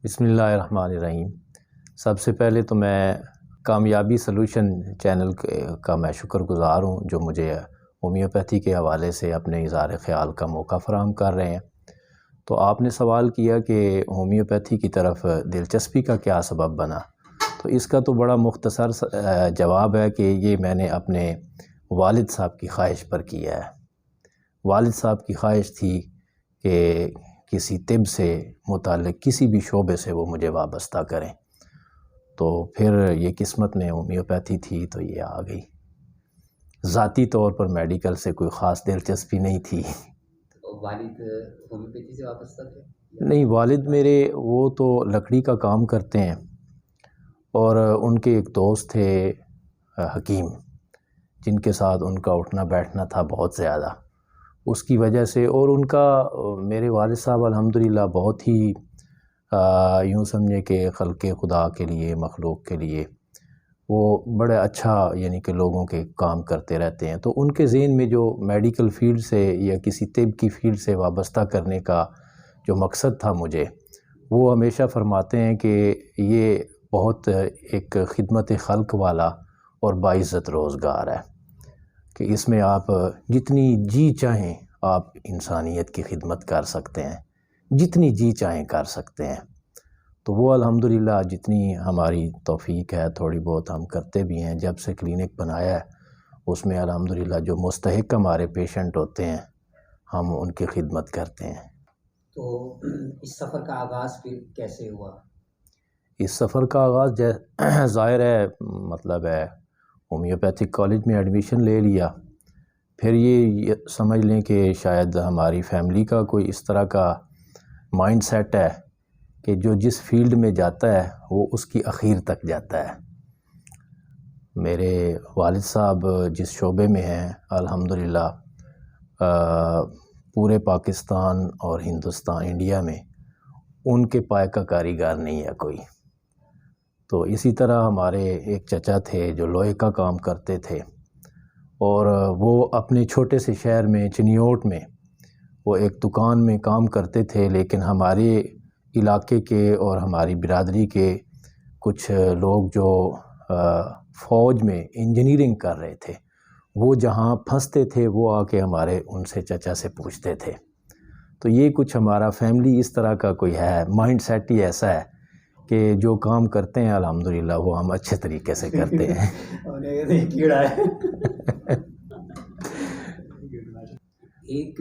بسم اللہ الرحمن الرحیم۔ سب سے پہلے تو میں کامیابی سلوشن چینل کا میں شکر گزار ہوں جو مجھے ہومیوپیتھی کے حوالے سے اپنے اظہار خیال کا موقع فراہم کر رہے ہیں۔ تو آپ نے سوال کیا کہ ہومیوپیتھی کی طرف دلچسپی کا کیا سبب بنا، تو اس کا تو بڑا مختصر جواب ہے کہ یہ میں نے اپنے والد صاحب کی خواہش پر کیا ہے۔ والد صاحب کی خواہش تھی کہ کسی طب سے متعلق کسی بھی شعبے سے وہ مجھے وابستہ کریں، تو پھر یہ قسمت میں ہومیوپیتھی تھی تو یہ آ گئی۔ ذاتی طور پر میڈیکل سے کوئی خاص دلچسپی نہیں تھی۔ والد ہومیوپیتھی سے وابستہ تھے؟ نہیں، والد میرے وہ تو لکڑی کا کام کرتے ہیں، اور ان کے ایک دوست تھے حکیم، جن کے ساتھ ان کا اٹھنا بیٹھنا تھا بہت زیادہ، اس کی وجہ سے۔ اور ان کا میرے والد صاحب الحمدللہ بہت ہی یوں سمجھے کہ خلق خدا کے لیے، مخلوق کے لیے وہ بڑے اچھا یعنی کہ لوگوں کے کام کرتے رہتے ہیں۔ تو ان کے ذہن میں جو میڈیکل فیلڈ سے یا کسی طب کی فیلڈ سے وابستہ کرنے کا جو مقصد تھا مجھے، وہ ہمیشہ فرماتے ہیں کہ یہ بہت ایک خدمت خلق والا اور باعزت روزگار ہے کہ اس میں آپ جتنی جی چاہیں آپ انسانیت کی خدمت کر سکتے ہیں، جتنی جی چاہیں کر سکتے ہیں۔ تو وہ الحمدللہ جتنی ہماری توفیق ہے تھوڑی بہت ہم کرتے بھی ہیں۔ جب سے کلینک بنایا ہے اس میں الحمدللہ جو مستحق ہمارے پیشنٹ ہوتے ہیں ہم ان کی خدمت کرتے ہیں۔ تو اس سفر کا آغاز پھر کیسے ہوا؟ اس سفر کا آغاز ظاہر ہے مطلب ہے ہومیوپیتھک کالج میں ایڈمیشن لے لیا، پھر یہ سمجھ لیں کہ شاید ہماری فیملی کا کوئی اس طرح کا مائنڈ سیٹ ہے کہ جو جس فیلڈ میں جاتا ہے وہ اس کی اخیر تک جاتا ہے۔ میرے والد صاحب جس شعبے میں ہیں الحمدللہ پورے پاکستان اور ہندوستان انڈیا میں ان کے پائے کا کاریگر نہیں ہے کوئی۔ تو اسی طرح ہمارے ایک چچا تھے جو لوہے کا کام کرتے تھے، اور وہ اپنے چھوٹے سے شہر میں چنیوٹ میں وہ ایک دکان میں کام کرتے تھے، لیکن ہمارے علاقے کے اور ہماری برادری کے کچھ لوگ جو فوج میں انجینئرنگ کر رہے تھے وہ جہاں پھنستے تھے وہ آ کے ہمارے ان سے چچا سے پوچھتے تھے۔ تو یہ کچھ ہمارا فیملی اس طرح کا کوئی ہے، مائنڈ سیٹ ہی ایسا ہے کہ جو کام کرتے ہیں الحمدللہ وہ ہم اچھے طریقے سے کرتے ہیں۔ ایک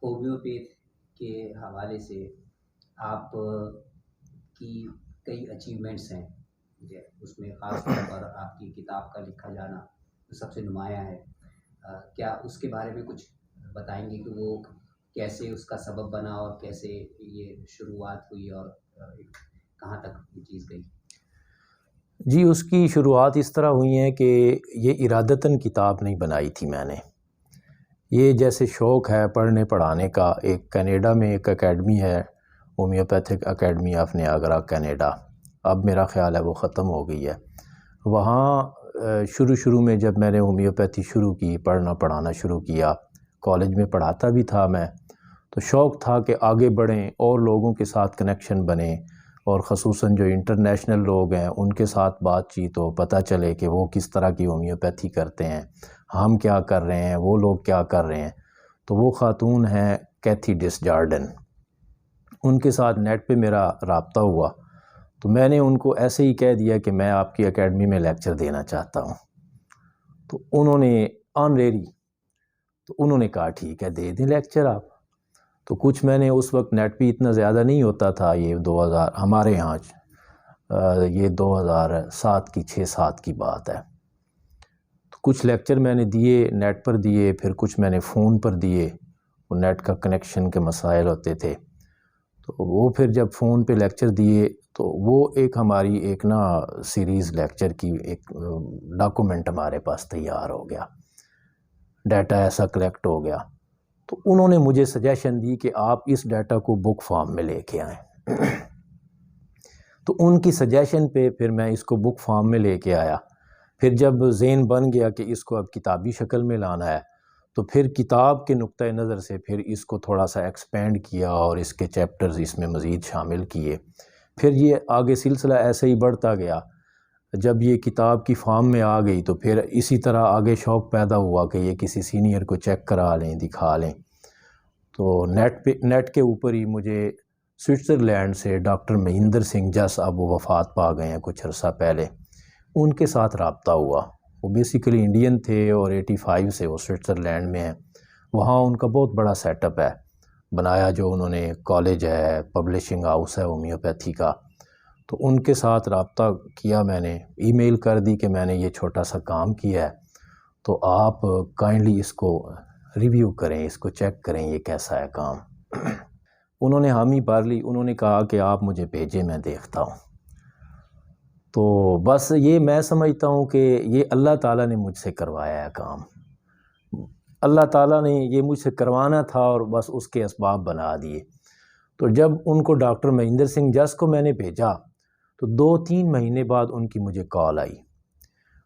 ہومیوپیتھ کے حوالے سے آپ کی کئی اچیومنٹس ہیں، اس میں خاص طور پر آپ کی کتاب کا لکھا جانا سب سے نمایاں ہے۔ کیا اس کے بارے میں کچھ بتائیں گے کہ وہ کیسے اس کا سبب بنا اور کیسے یہ شروعات ہوئی اور کہاں تک یہ چیز گئی؟ جی، اس کی شروعات اس طرح ہوئی ہیں کہ یہ ارادتاً کتاب نہیں بنائی تھی میں نے، یہ جیسے شوق ہے پڑھنے پڑھانے کا۔ ایک کینیڈا میں ایک اکیڈمی ہے، homeopathic academy of Niagara Canada, اب میرا خیال ہے وہ ختم ہو گئی ہے۔ وہاں شروع میں جب میں نے ہومیوپیتھی شروع کی، پڑھنا پڑھانا شروع کیا، کالج میں پڑھاتا بھی تھا میں، تو شوق تھا کہ آگے بڑھیں اور لوگوں کے ساتھ کنیکشن بنے، اور خصوصاً جو انٹرنیشنل لوگ ہیں ان کے ساتھ بات چیت ہو، پتہ چلے کہ وہ کس طرح کی ہومیوپیتھی کرتے ہیں، ہم کیا کر رہے ہیں، وہ لوگ کیا کر رہے ہیں۔ تو وہ خاتون ہیں کیتھی ڈس جارڈن، ان کے ساتھ نیٹ پہ میرا رابطہ ہوا، تو میں نے ان کو ایسے ہی کہہ دیا کہ میں آپ کی اکیڈمی میں لیکچر دینا چاہتا ہوں۔ تو انہوں نے آنریری، تو انہوں نے کہا ٹھیک ہے دے دیں لیکچر آپ۔ تو کچھ میں نے اس وقت نیٹ پہ اتنا زیادہ نہیں ہوتا تھا، یہ 2000 ہمارے یہاں یہ 2007 کی 6-7 کی بات ہے۔ تو کچھ لیکچر میں نے دیے، نیٹ پر دیے، پھر کچھ میں نے فون پر دیے، وہ نیٹ کا کنیکشن کے مسائل ہوتے تھے۔ تو وہ پھر جب فون پہ لیکچر دیے تو وہ ایک ہماری ایک سیریز لیکچر کی ایک ڈاکومنٹ ہمارے پاس تیار ہو گیا، ڈیٹا ایسا کلیکٹ ہو گیا۔ تو انہوں نے مجھے سجیشن دی کہ آپ اس ڈیٹا کو بک فارم میں لے کے آئیں۔ تو ان کی سجیشن پہ پھر میں اس کو بک فارم میں لے کے آیا۔ پھر جب ذہن بن گیا کہ اس کو اب کتابی شکل میں لانا ہے تو پھر کتاب کے نقطۂ نظر سے پھر اس کو تھوڑا سا ایکسپینڈ کیا اور اس کے چیپٹرز اس میں مزید شامل کیے. پھر یہ آگے سلسلہ ایسے ہی بڑھتا گیا. جب یہ کتاب کی فارم میں آ گئی تو پھر اسی طرح آگے شوق پیدا ہوا کہ یہ کسی سینئر کو چیک کرا لیں، دکھا لیں. تو نیٹ کے اوپر ہی مجھے سوئٹزرلینڈ سے ڈاکٹر مہندر سنگھ جس، اب وہ وفات پا گئے ہیں کچھ عرصہ پہلے، ان کے ساتھ رابطہ ہوا. وہ بیسیکلی انڈین تھے اور 85 سے وہ سوئٹزرلینڈ میں ہیں. وہاں ان کا بہت بڑا سیٹ اپ ہے بنایا، جو انہوں نے کالج ہے، پبلشنگ ہاؤس ہے ہومیوپیتھی کا. تو ان کے ساتھ رابطہ کیا میں نے، ای میل کر دی کہ میں نے یہ چھوٹا سا کام کیا ہے، تو آپ کائنڈلی اس کو ریویو کریں، اس کو چیک کریں یہ کیسا ہے کام. انہوں نے حامی بھر لی. انہوں نے کہا کہ آپ مجھے بھیجیں، میں دیکھتا ہوں. تو بس یہ میں سمجھتا ہوں کہ یہ اللہ تعالیٰ نے مجھ سے کروایا ہے کام. اللہ تعالیٰ نے یہ مجھ سے کروانا تھا اور بس اس کے اسباب بنا دیے. تو جب ان کو ڈاکٹر مہندر سنگھ جس کو میں نے بھیجا تو 2-3 مہینے بعد ان کی مجھے کال آئی.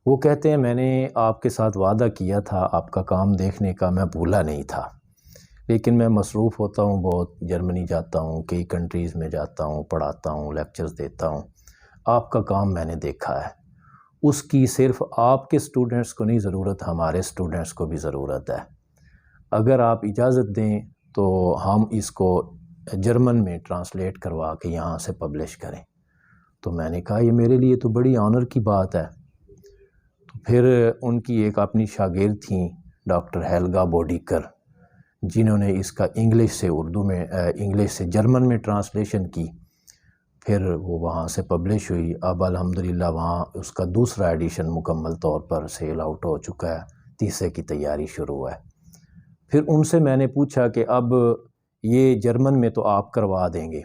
وہ کہتے ہیں میں نے آپ کے ساتھ وعدہ کیا تھا آپ کا کام دیکھنے کا، میں بھولا نہیں تھا، لیکن میں مصروف ہوتا ہوں بہت، جرمنی جاتا ہوں، کئی کنٹریز میں جاتا ہوں، پڑھاتا ہوں، لیکچرز دیتا ہوں. آپ کا کام میں نے دیکھا ہے. اس کی صرف آپ کے سٹوڈنٹس کو نہیں ضرورت، ہمارے سٹوڈنٹس کو بھی ضرورت ہے. اگر آپ اجازت دیں تو ہم اس کو جرمن میں ٹرانسلیٹ کروا کے یہاں سے پبلش کریں. تو میں نے کہا یہ میرے لیے تو بڑی آنر کی بات ہے. تو پھر ان کی ایک اپنی شاگرد تھیں ڈاکٹر ہیلگا بوڈیکر، جنہوں نے اس کا انگلش سے اردو میں، انگلش سے جرمن میں ٹرانسلیشن کی. پھر وہ وہاں سے پبلش ہوئی. اب الحمدللہ وہاں اس کا دوسرا ایڈیشن مکمل طور پر سیل آؤٹ ہو چکا ہے، تیسرے کی تیاری شروع ہے. پھر ان سے میں نے پوچھا کہ اب یہ جرمن میں تو آپ کروا دیں گے،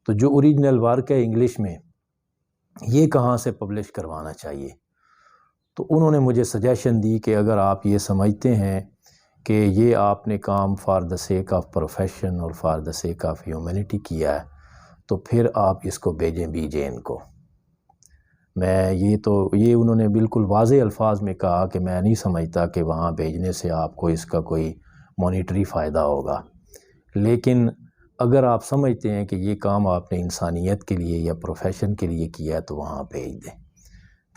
تو جو اوریجنل ورک ہے انگلش میں یہ کہاں سے پبلش کروانا چاہیے؟ تو انہوں نے مجھے سجیشن دی کہ اگر آپ یہ سمجھتے ہیں کہ یہ آپ نے کام for the sake of profession اور for the sake of humanity کیا ہے تو پھر آپ اس کو بھیجیں BJN کو. یہ انہوں نے بالکل واضح الفاظ میں کہا کہ میں نہیں سمجھتا کہ وہاں بھیجنے سے آپ کو اس کا کوئی مانیٹری فائدہ ہوگا، لیکن اگر آپ سمجھتے ہیں کہ یہ کام آپ نے انسانیت کے لیے یا پروفیشن کے لیے کیا ہے تو وہاں بھیج دیں.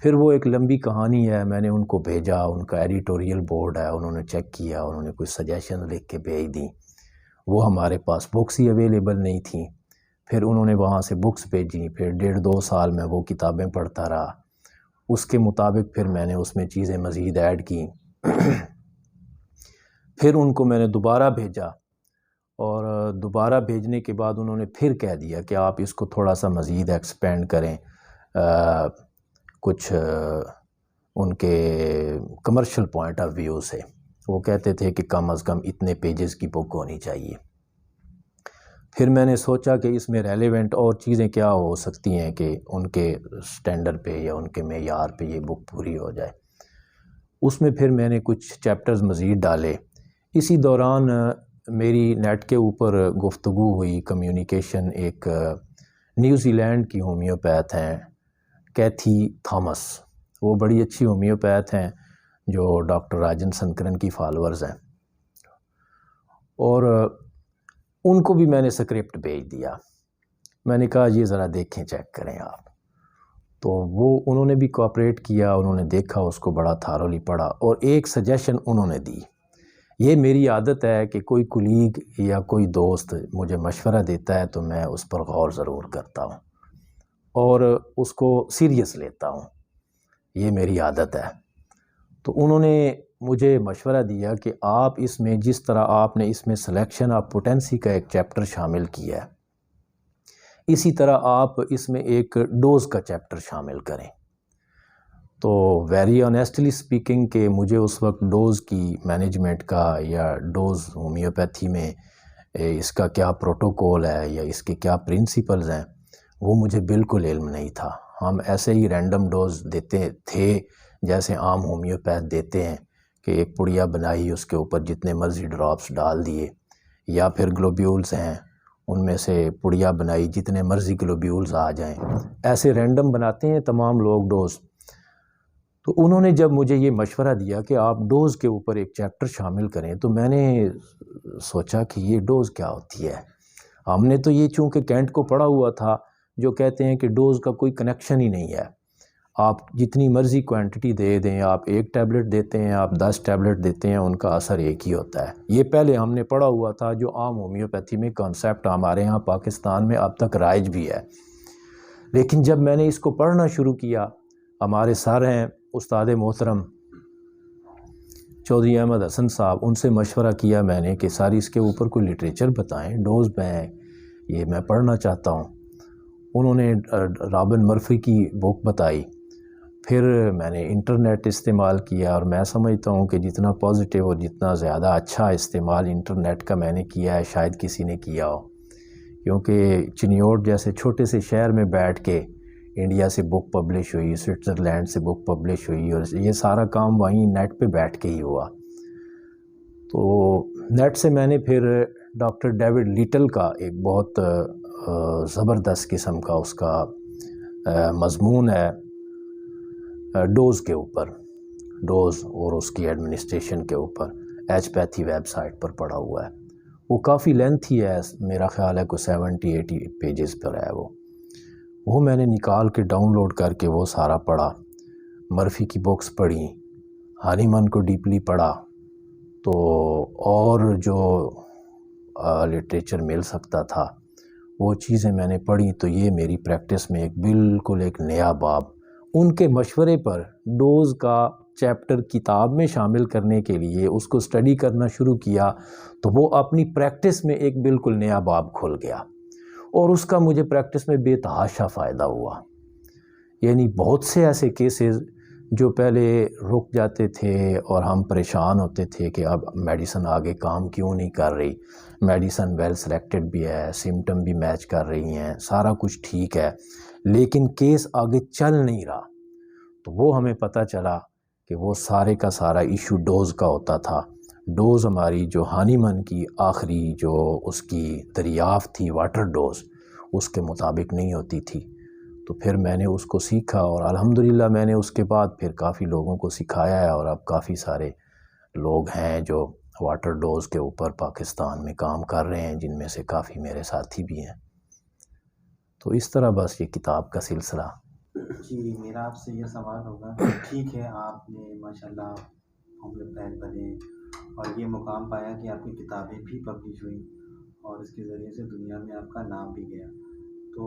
پھر وہ ایک لمبی کہانی ہے. میں نے ان کو بھیجا، ان کا ایڈیٹوریل بورڈ ہے، انہوں نے چیک کیا، انہوں نے کچھ سجیشن لکھ کے بھیج دیں. وہ ہمارے پاس بکس ہی اویلیبل نہیں تھیں. پھر انہوں نے وہاں سے بکس بھیجی. پھر 1.5-2 سال میں وہ کتابیں پڑھتا رہا. اس کے مطابق پھر میں نے اس میں چیزیں مزید ایڈ کی. پھر ان کو میں نے دوبارہ بھیجا اور دوبارہ بھیجنے کے بعد انہوں نے پھر کہہ دیا کہ آپ اس کو تھوڑا سا مزید ایکسپینڈ کریں. کچھ ان کے کمرشل پوائنٹ آف ویو سے وہ کہتے تھے کہ کم از کم اتنے پیجز کی بک ہونی چاہیے. پھر میں نے سوچا کہ اس میں ریلیونٹ اور چیزیں کیا ہو سکتی ہیں کہ ان کے سٹینڈرڈ پہ یا ان کے معیار پہ یہ بک پوری ہو جائے. اس میں پھر میں نے کچھ چیپٹرز مزید ڈالے. اسی دوران میری نیٹ کے اوپر گفتگو ہوئی، کمیونیکیشن. ایک نیوزی لینڈ کی ہومیوپیتھ ہیں کیتھی تھامس. وہ بڑی اچھی ہومیوپیتھ ہیں جو ڈاکٹر راجن سنکرن کی فالورز ہیں، اور ان کو بھی میں نے سکرپٹ بھیج دیا. میں نے کہا یہ ذرا دیکھیں، چیک کریں آپ. تو انہوں نے بھی کوآپریٹ کیا. انہوں نے دیکھا، اس کو بڑا تھارولی پڑھا اور ایک سجیشن انہوں نے دی. یہ میری عادت ہے کہ کوئی کولیگ یا کوئی دوست مجھے مشورہ دیتا ہے تو میں اس پر غور ضرور کرتا ہوں اور اس کو سیریس لیتا ہوں. یہ میری عادت ہے. تو انہوں نے مجھے مشورہ دیا کہ آپ اس میں جس طرح آپ نے اس میں سلیکشن آف پوٹینسی کا ایک چیپٹر شامل کیا ہے، اسی طرح آپ اس میں ایک ڈوز کا چیپٹر شامل کریں. تو ویری آنیسٹلی اسپیکنگ کہ مجھے اس وقت ڈوز کی مینجمنٹ کا یا ڈوز ہومیوپیتھی میں اس کا کیا پروٹوکول ہے یا اس کے کیا پرنسپلز ہیں وہ مجھے بالکل علم نہیں تھا. ہم ایسے ہی رینڈم ڈوز دیتے تھے جیسے عام ہومیوپیتھ دیتے ہیں کہ ایک پڑیا بنائی، اس کے اوپر جتنے مرضی ڈراپس ڈال دیے، یا پھر گلوبیولز ہیں ان میں سے پڑیا بنائی، جتنے مرضی گلوبیولز آ جائیں. ایسے رینڈم بناتے ہیں تمام لوگ ڈوز. تو انہوں نے جب مجھے یہ مشورہ دیا کہ آپ ڈوز کے اوپر ایک چیپٹر شامل کریں، تو میں نے سوچا کہ یہ ڈوز کیا ہوتی ہے. ہم نے تو یہ چونکہ کینٹ کو پڑھا ہوا تھا جو کہتے ہیں کہ ڈوز کا کوئی کنیکشن ہی نہیں ہے، آپ جتنی مرضی کوانٹٹی دے دیں، آپ 1 ٹیبلٹ دیتے ہیں، آپ 10 ٹیبلٹ دیتے ہیں، ان کا اثر ایک ہی ہوتا ہے. یہ پہلے ہم نے پڑھا ہوا تھا، جو عام ہومیوپیتھی میں کانسیپٹ ہمارے ہاں پاکستان میں اب تک رائج بھی ہے. لیکن جب میں نے اس کو پڑھنا شروع کیا، ہمارے سر ہیں استاد محترم چودھری احمد حسن صاحب، ان سے مشورہ کیا میں نے کہ ساری اس کے اوپر کوئی لٹریچر بتائیں، ڈوز میں پڑھنا چاہتا ہوں. انہوں نے رابن مرفی کی بک بتائی. پھر میں نے انٹرنیٹ استعمال کیا، اور میں سمجھتا ہوں کہ جتنا پازیٹیو اور جتنا زیادہ اچھا استعمال انٹرنیٹ کا میں نے کیا ہے شاید کسی نے کیا ہو، کیونکہ چنیوٹ جیسے چھوٹے سے شہر میں بیٹھ کے انڈیا سے بک پبلش ہوئی، سوئٹزرلینڈ سے بک پبلش ہوئی، اور یہ سارا کام وہیں نیٹ پہ بیٹھ کے ہی ہوا. تو نیٹ سے میں نے پھر ڈاکٹر ڈیوڈ لیٹل کا ایک بہت زبردست قسم کا اس کا مضمون ہے ڈوز کے اوپر، ڈوز اور اس کی ایڈمنسٹریشن کے اوپر، ایچ-پیتھی ویب سائٹ پر پڑا ہوا ہے. وہ کافی لینتھی ہے، میرا خیال ہے کوئی 70-80 پیجز پر ہے. وہ میں نے نکال کے ڈاؤن لوڈ کر کے وہ سارا پڑھا. مرفی کی بکس پڑھی، ہانیمن کو ڈیپلی پڑھا، تو اور جو لٹریچر مل سکتا تھا وہ چیزیں میں نے پڑھی. تو یہ میری پریکٹس میں بالکل ایک نیا باب. ان کے مشورے پر ڈوز کا چیپٹر کتاب میں شامل کرنے کے لیے اس کو اسٹڈی کرنا شروع کیا، تو وہ اپنی پریکٹس میں ایک بالکل نیا باب کھل گیا، اور اس کا مجھے پریکٹس میں بے تحاشا فائدہ ہوا. یعنی بہت سے ایسے کیسز جو پہلے رک جاتے تھے اور ہم پریشان ہوتے تھے کہ اب میڈیسن آگے کام کیوں نہیں کر رہی، میڈیسن ویل سلیکٹڈ بھی ہے، سمٹم بھی میچ کر رہی ہیں، سارا کچھ ٹھیک ہے، لیکن کیس آگے چل نہیں رہا. تو وہ ہمیں پتہ چلا کہ وہ سارے کا سارا ایشو ڈوز کا ہوتا تھا. ڈوز ہماری جو ہانیمن کی آخری جو اس کی دریافت تھی واٹر ڈوز، اس کے مطابق نہیں ہوتی تھی. تو پھر میں نے اس کو سیکھا، اور الحمدللہ میں نے اس کے بعد پھر کافی لوگوں کو سکھایا ہے، اور اب کافی سارے لوگ ہیں جو واٹر ڈوز کے اوپر پاکستان میں کام کر رہے ہیں، جن میں سے کافی میرے ساتھی بھی ہیں. تو اس طرح بس یہ کتاب کا سلسلہ. جی، میرا آپ سے یہ سوال ہوگا کہ ٹھیک ہے آپ نے ماشاءاللہ ہومیوپیتھ بنے اور یہ مقام پایا کہ آپ کی کتابیں بھی پبلش ہوئیں اور اس کے ذریعے سے دنیا میں آپ کا نام بھی گیا. تو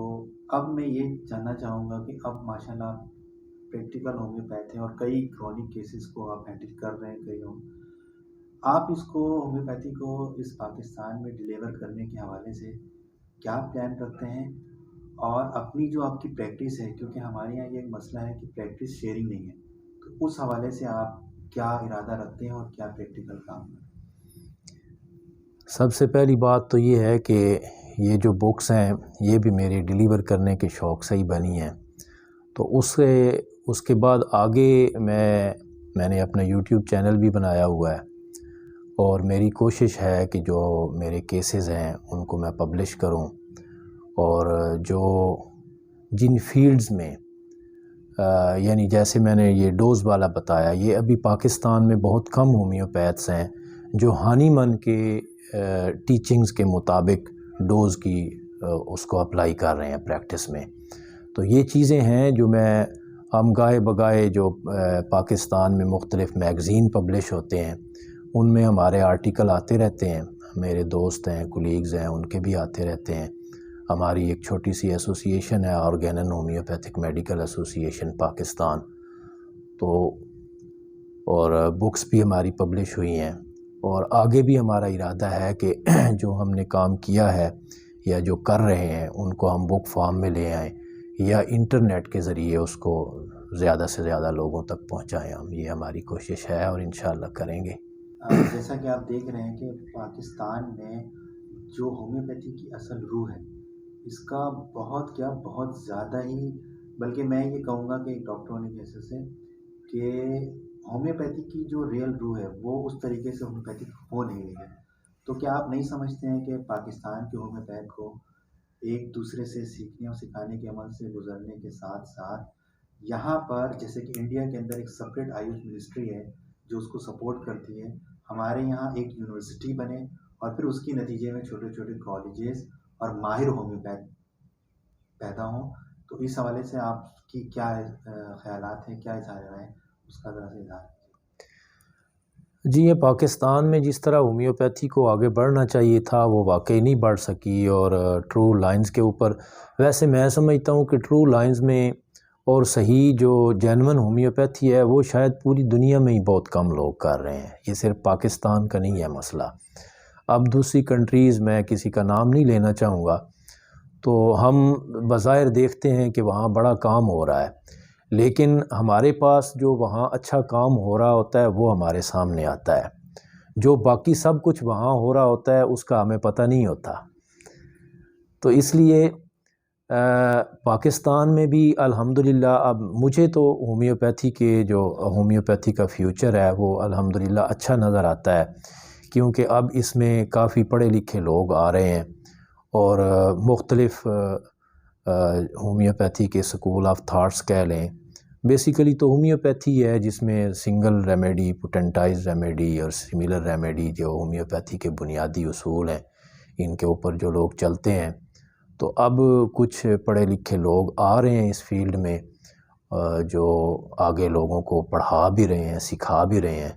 اب میں یہ جاننا چاہوں گا کہ اب ماشاءاللہ آپ پریکٹیکل ہومیوپیتھ ہیں اور کئی کرونک کیسز کو آپ ہینڈل کر رہے ہیں. کئی آپ اس کو ہومیوپیتھی کو اس پاکستان میں ڈیلیور کرنے کے حوالے سے کیا پلان رکھتے ہیں، اور اپنی جو آپ کی پریکٹس ہے، کیونکہ ہمارے یہاں یہ ایک مسئلہ ہے کہ پریکٹس شیئرنگ نہیں ہے، تو اس حوالے سے آپ کیا ارادہ رکھتے ہیں اور کیا پریکٹیکل کام کرتے ہیں؟ سب سے پہلی بات تو یہ ہے کہ یہ جو بکس ہیں یہ بھی میرے ڈیلیور کرنے کے شوق سے ہی بنی ہیں. تو اس کے بعد آگے میں نے اپنا یوٹیوب چینل بھی بنایا ہوا ہے، اور میری کوشش ہے کہ جو میرے کیسز ہیں ان کو میں پبلش کروں، اور جو جن فیلڈز میں یعنی جیسے میں نے یہ ڈوز والا بتایا، یہ ابھی پاکستان میں بہت کم ہومیوپیتھس ہیں جو ہانیمن کے ٹیچنگز کے مطابق ڈوز کی اس کو اپلائی کر رہے ہیں پریکٹس میں. تو یہ چیزیں ہیں جو ہم گاہے بگاہے جو پاکستان میں مختلف میگزین پبلش ہوتے ہیں ان میں ہمارے آرٹیکل آتے رہتے ہیں، میرے دوست ہیں، کولیگز ہیں، ان کے بھی آتے رہتے ہیں. ہماری ایک چھوٹی سی ایسوسیشن ہے، آرگینن ہومیوپیتھک میڈیکل ایسوسیشن پاکستان. تو اور بکس بھی ہماری پبلش ہوئی ہیں، اور آگے بھی ہمارا ارادہ ہے کہ جو ہم نے کام کیا ہے یا جو کر رہے ہیں ان کو ہم بک فارم میں لے آئیں، یا انٹرنیٹ کے ذریعے اس کو زیادہ سے زیادہ لوگوں تک پہنچائیں. ہم یہ ہماری کوشش ہے اور انشاءاللہ کریں گے. جیسا کہ آپ دیکھ رہے ہیں کہ پاکستان میں جو ہومیوپیتھی کی اصل روح ہے، اس کا بہت زیادہ ہی، بلکہ میں یہ کہوں گا کہ ایک ڈاکٹر ہونے کے حیثیت سے کہ ہومیوپیتھی کی جو ریئل روح ہے وہ اس طریقے سے ہومیوپیتھی ہو نہیں رہی ہے. تو کیا آپ نہیں سمجھتے ہیں کہ پاکستان کے ہومیوپیتھ کو ایک دوسرے سے سیکھنے اور سکھانے کے عمل سے گزرنے کے ساتھ ساتھ یہاں پر جیسے کہ انڈیا کے اندر ایک سپریٹ آیوش منسٹری ہے جو اس کو سپورٹ کرتی ہے، ہمارے یہاں ایک یونیورسٹی بنے اور پھر اس کے نتیجے میں چھوٹے چھوٹے کالجز اور ماہر ہومیوپیتھ پیدا ہوں، تو اس حوالے سے آپ کی کیا خیالات ہیں، کیا اظہار رائے ہے، اس کا ذرا سے اظہار کیجیے۔ جی، یہ پاکستان میں جس طرح ہومیوپیتھی کو آگے بڑھنا چاہیے تھا وہ واقعی نہیں بڑھ سکی، اور ٹرو لائنز کے اوپر ویسے میں سمجھتا ہوں کہ ٹرو لائنز میں اور صحیح جو جینون ہومیوپیتھی ہے وہ شاید پوری دنیا میں ہی بہت کم لوگ کر رہے ہیں، یہ صرف پاکستان کا نہیں ہے مسئلہ۔ اب دوسری کنٹریز، میں کسی کا نام نہیں لینا چاہوں گا، تو ہم بظاہر دیکھتے ہیں کہ وہاں بڑا کام ہو رہا ہے، لیکن ہمارے پاس جو وہاں اچھا کام ہو رہا ہوتا ہے وہ ہمارے سامنے آتا ہے، جو باقی سب کچھ وہاں ہو رہا ہوتا ہے اس کا ہمیں پتہ نہیں ہوتا۔ تو اس لیے پاکستان میں بھی الحمدللہ اب مجھے تو ہومیوپیتھی کا فیوچر ہے وہ الحمدللہ اچھا نظر آتا ہے، کیونکہ اب اس میں کافی پڑھے لکھے لوگ آ رہے ہیں، اور مختلف ہومیوپیتھی کے سکول آف تھاٹس کہہ لیں۔ بیسیکلی تو ہومیوپیتھی ہے جس میں سنگل ریمیڈی، پوٹنٹائز ریمیڈی اور سملر ریمیڈی جو ہومیوپیتھی کے بنیادی اصول ہیں ان کے اوپر جو لوگ چلتے ہیں، تو اب کچھ پڑھے لکھے لوگ آ رہے ہیں اس فیلڈ میں، جو آگے لوگوں کو پڑھا بھی رہے ہیں، سکھا بھی رہے ہیں،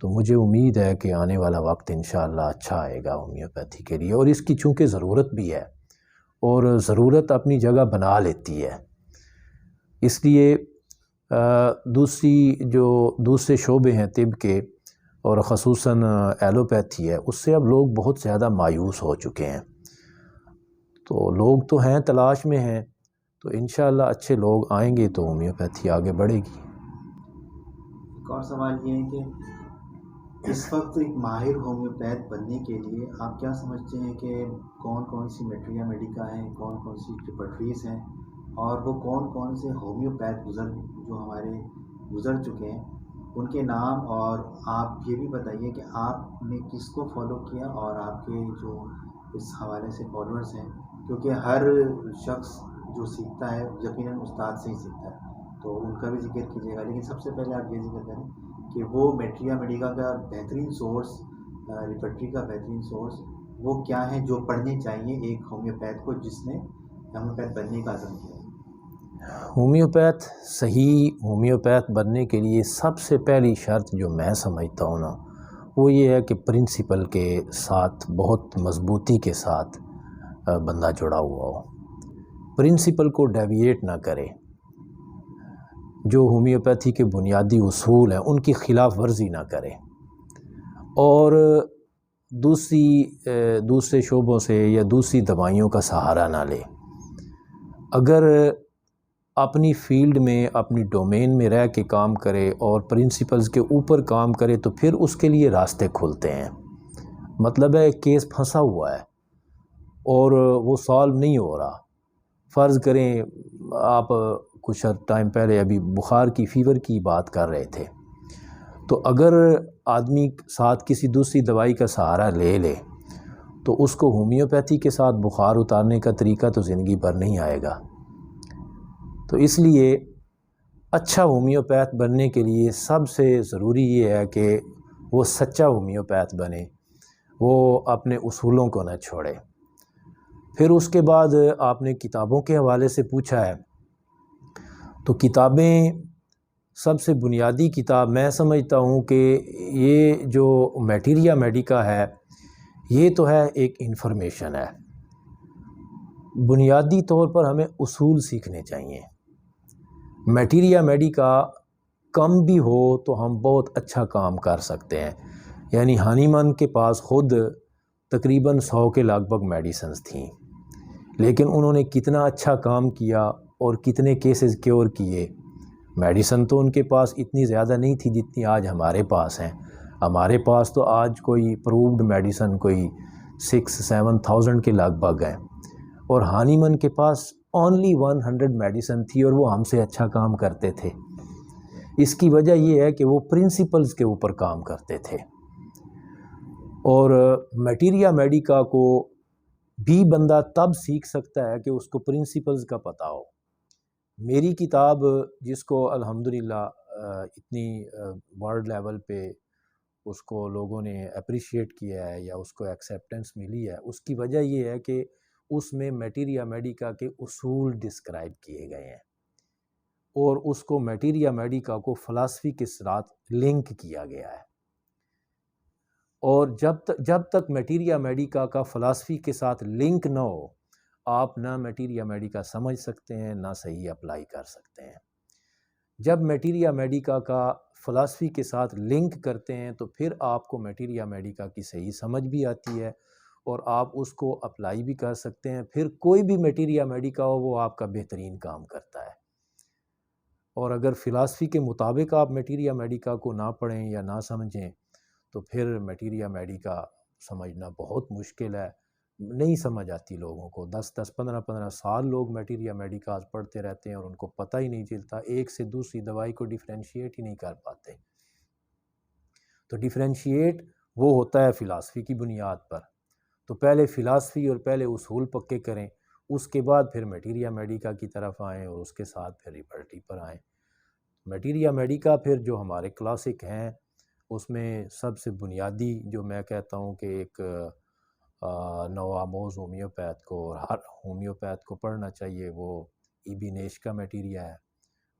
تو مجھے امید ہے کہ آنے والا وقت انشاءاللہ اچھا آئے گا ہومیوپیتھی کے لیے، اور اس کی چونکہ ضرورت بھی ہے، اور ضرورت اپنی جگہ بنا لیتی ہے۔ اس لیے دوسرے شعبے ہیں طب کے، اور خصوصاً ایلوپیتھی ہے، اس سے اب لوگ بہت زیادہ مایوس ہو چکے ہیں، تو لوگ تو ہیں تلاش میں ہیں، تو انشاءاللہ اچھے لوگ آئیں گے تو ہومیوپیتھی آگے بڑھے گی۔ ایک اور سوال یہ ہے کہ اس وقت ایک ماہر ہومیوپیتھ بننے کے لیے آپ کیا سمجھتے ہیں کہ کون کون سی میٹریا میڈیکا ہیں، کون کون سی ٹرپل ہیں، اور وہ کون کون سے ہومیوپیتھ جو ہمارے گزر چکے ہیں ان کے نام، اور آپ یہ بھی بتائیے کہ آپ نے کس کو فالو کیا اور آپ کے جو اس حوالے سے فالوورز ہیں، کیونکہ ہر شخص جو سیکھتا ہے یقیناً استاد سے ہی سیکھتا ہے، تو ان کا بھی ذکر کیجیے گا، لیکن سب سے پہلے آپ یہ ذکر کریں کہ وہ میٹریا میڈیکا کا بہترین سورس، ریپرٹری کا بہترین سورس وہ کیا ہیں جو پڑھنے چاہیے ایک ہومیوپیتھ کو جس نے ہومیوپیتھ بننے کا عزم کیا ہے۔ صحیح ہومیوپیتھ بننے کے لیے سب سے پہلی شرط جو میں سمجھتا ہوں نا، وہ یہ ہے کہ پرنسپل کے ساتھ بہت مضبوطی کے ساتھ بندہ جڑا ہوا ہو، پرنسپل کو ڈیویٹ نہ کرے، جو ہومیوپیتھی کے بنیادی اصول ہیں ان کی خلاف ورزی نہ کرے، اور دوسرے شعبوں سے یا دوسری دوائیوں کا سہارا نہ لے۔ اگر اپنی فیلڈ میں، اپنی ڈومین میں رہ کے کام کرے اور پرنسپلز کے اوپر کام کرے تو پھر اس کے لیے راستے کھلتے ہیں۔ مطلب ہے کیس پھنسا ہوا ہے اور وہ سالو نہیں ہو رہا، فرض کریں آپ کچھ ٹائم پہلے ابھی بخار کی، فیور کی بات کر رہے تھے، تو اگر آدمی ساتھ کسی دوسری دوائی کا سہارا لے لے تو اس کو ہومیوپیتھی کے ساتھ بخار اتارنے کا طریقہ تو زندگی بھر نہیں آئے گا۔ تو اس لیے اچھا ہومیوپیتھ بننے کے لیے سب سے ضروری یہ ہے کہ وہ سچا ہومیوپیتھ بنے، وہ اپنے اصولوں کو نہ چھوڑے۔ پھر اس کے بعد آپ نے کتابوں کے حوالے سے پوچھا ہے، تو کتابیں، سب سے بنیادی کتاب میں سمجھتا ہوں کہ یہ جو میٹیریا میڈیکا ہے یہ تو ہے ایک انفارمیشن ہے، بنیادی طور پر ہمیں اصول سیکھنے چاہیے۔ میٹیریا میڈیکا کم بھی ہو تو ہم بہت اچھا کام کر سکتے ہیں، یعنی ہانیمن کے پاس خود تقریباً 100 کے لگ بھگ میڈیسنز تھیں، لیکن انہوں نے کتنا اچھا کام کیا اور کتنے کیسز کیور کیے۔ میڈیسن تو ان کے پاس اتنی زیادہ نہیں تھی جتنی آج ہمارے پاس ہیں، ہمارے پاس تو آج کوئی پرووڈ میڈیسن کوئی 6-7,000 کے لگ بھگ ہیں، اور ہانیمن کے پاس اونلی 100 میڈیسن تھی اور وہ ہم سے اچھا کام کرتے تھے۔ اس کی وجہ یہ ہے کہ وہ پرنسپلز کے اوپر کام کرتے تھے، اور میٹیریا میڈیکا کو بھی بندہ تب سیکھ سکتا ہے کہ اس کو پرنسپلز کا پتہ ہو۔ میری کتاب جس کو الحمدللہ اتنی ورلڈ لیول پہ اس کو لوگوں نے اپریشیٹ کیا ہے یا اس کو ایکسیپٹنس ملی ہے، اس کی وجہ یہ ہے کہ اس میں میٹیریا میڈیکا کے اصول ڈسکرائب کیے گئے ہیں اور اس کو میٹیریا میڈیکا کو فلاسفی کے ساتھ لنک کیا گیا ہے، اور جب تک میٹیریا میڈیکا کا فلاسفی کے ساتھ لنک نہ ہو، آپ نہ میٹیریا میڈیکا سمجھ سکتے ہیں نہ صحیح اپلائی کر سکتے ہیں۔ جب میٹیریا میڈیکا کا فلاسفی کے ساتھ لنک کرتے ہیں تو پھر آپ کو میٹیریا میڈیکا کی صحیح سمجھ بھی آتی ہے اور آپ اس کو اپلائی بھی کر سکتے ہیں، پھر کوئی بھی میٹیریا میڈیکا ہو وہ آپ کا بہترین کام کرتا ہے۔ اور اگر فلاسفی کے مطابق آپ میٹیریا میڈیکا کو نہ پڑھیں یا نہ سمجھیں تو پھر میٹیریا میڈیکا سمجھنا بہت مشکل ہے، نہیں سمجھ آتی لوگوں کو۔ 10-15 سال لوگ میٹیریا میڈیکاز پڑھتے رہتے ہیں اور ان کو پتہ ہی نہیں چلتا، ایک سے دوسری دوائی کو ڈیفرینشیٹ ہی نہیں کر پاتے۔ تو ڈیفرینشیٹ وہ ہوتا ہے فلاسفی کی بنیاد پر، تو پہلے فلاسفی اور پہلے اصول پکے کریں، اس کے بعد پھر میٹیریا میڈیکا کی طرف آئیں اور اس کے ساتھ پھر لیبرٹی پر آئیں۔ میٹیریا میڈیکا پھر جو ہمارے کلاسک ہیں اس میں سب سے بنیادی جو میں کہتا ہوں کہ ایک نوآموز ہومیوپیتھ کو اور ہر ہومیوپیتھ کو پڑھنا چاہیے، وہ ای نیش کا میٹیریا ہے،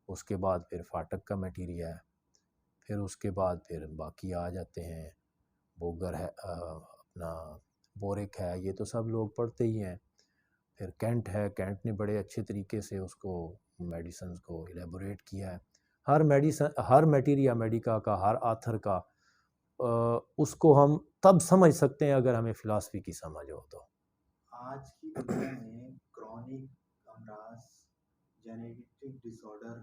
اس کے بعد پھر فاٹک کا میٹیریا ہے، پھر اس کے بعد پھر باقی آ جاتے ہیں، بوگر ہے، اپنا بورک ہے، یہ تو سب لوگ پڑھتے ہی ہیں۔ پھر کینٹ ہے، کینٹ نے بڑے اچھے طریقے سے اس کو میڈیسنز کو ایلیبوریٹ کیا ہے۔ ہر میٹیریا میڈیکا کا، ہر آتھر کا اس کو ہم تب سمجھ سکتے ہیں اگر ہمیں فلاسفی کی سمجھ ہو تو۔ آج کی دنیا میں کرونک امراض، جینیٹک ڈس آرڈر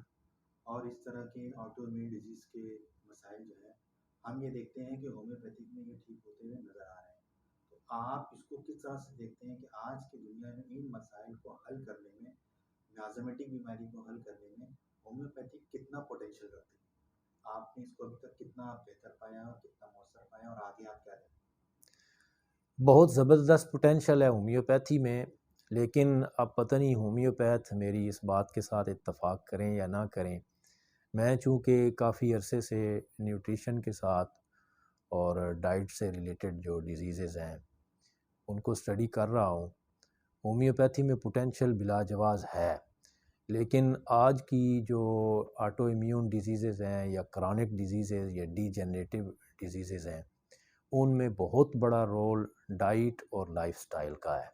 اور اس طرح کے آٹو امیون ڈیزیز کے مسائل جو ہیں، ہم یہ دیکھتے ہیں کہ ہومیوپیتھک میں یہ ٹھیک ہوتے ہوئے نظر آ رہے ہیں۔ تو آپ اس کو کس طرح سے دیکھتے ہیں کہ آج کی دنیا میں ان مسائل کو حل کرنے میں، میازمیٹک بیماری کو حل کرنے میں ہومیوپیتھک کتنا پوٹینشیل رکھتی ہے؟ آپ نے اس کو ابھی تک کتنا بہتر پایا اور کتنا مؤثر پایا، اور آگے آپ کیا دیکھتے ہیں؟ بہت زبردست پوٹینشل ہے ہومیوپیتھی میں، لیکن اب پتہ نہیں ہومیوپیتھ میری اس بات کے ساتھ اتفاق کریں یا نہ کریں۔ میں چونکہ کافی عرصے سے نیوٹریشن کے ساتھ اور ڈائٹ سے ریلیٹڈ جو ڈیزیزز ہیں ان کو اسٹڈی کر رہا ہوں، ہومیوپیتھی میں پوٹینشل بلا جواز ہے، لیکن آج کی جو آٹو امیون ڈیزیزز ہیں یا کرونک ڈیزیزز یا ڈی جنریٹو ڈیزیزز ہیں، ان میں بہت بڑا رول ڈائٹ اور لائف سٹائل کا ہے۔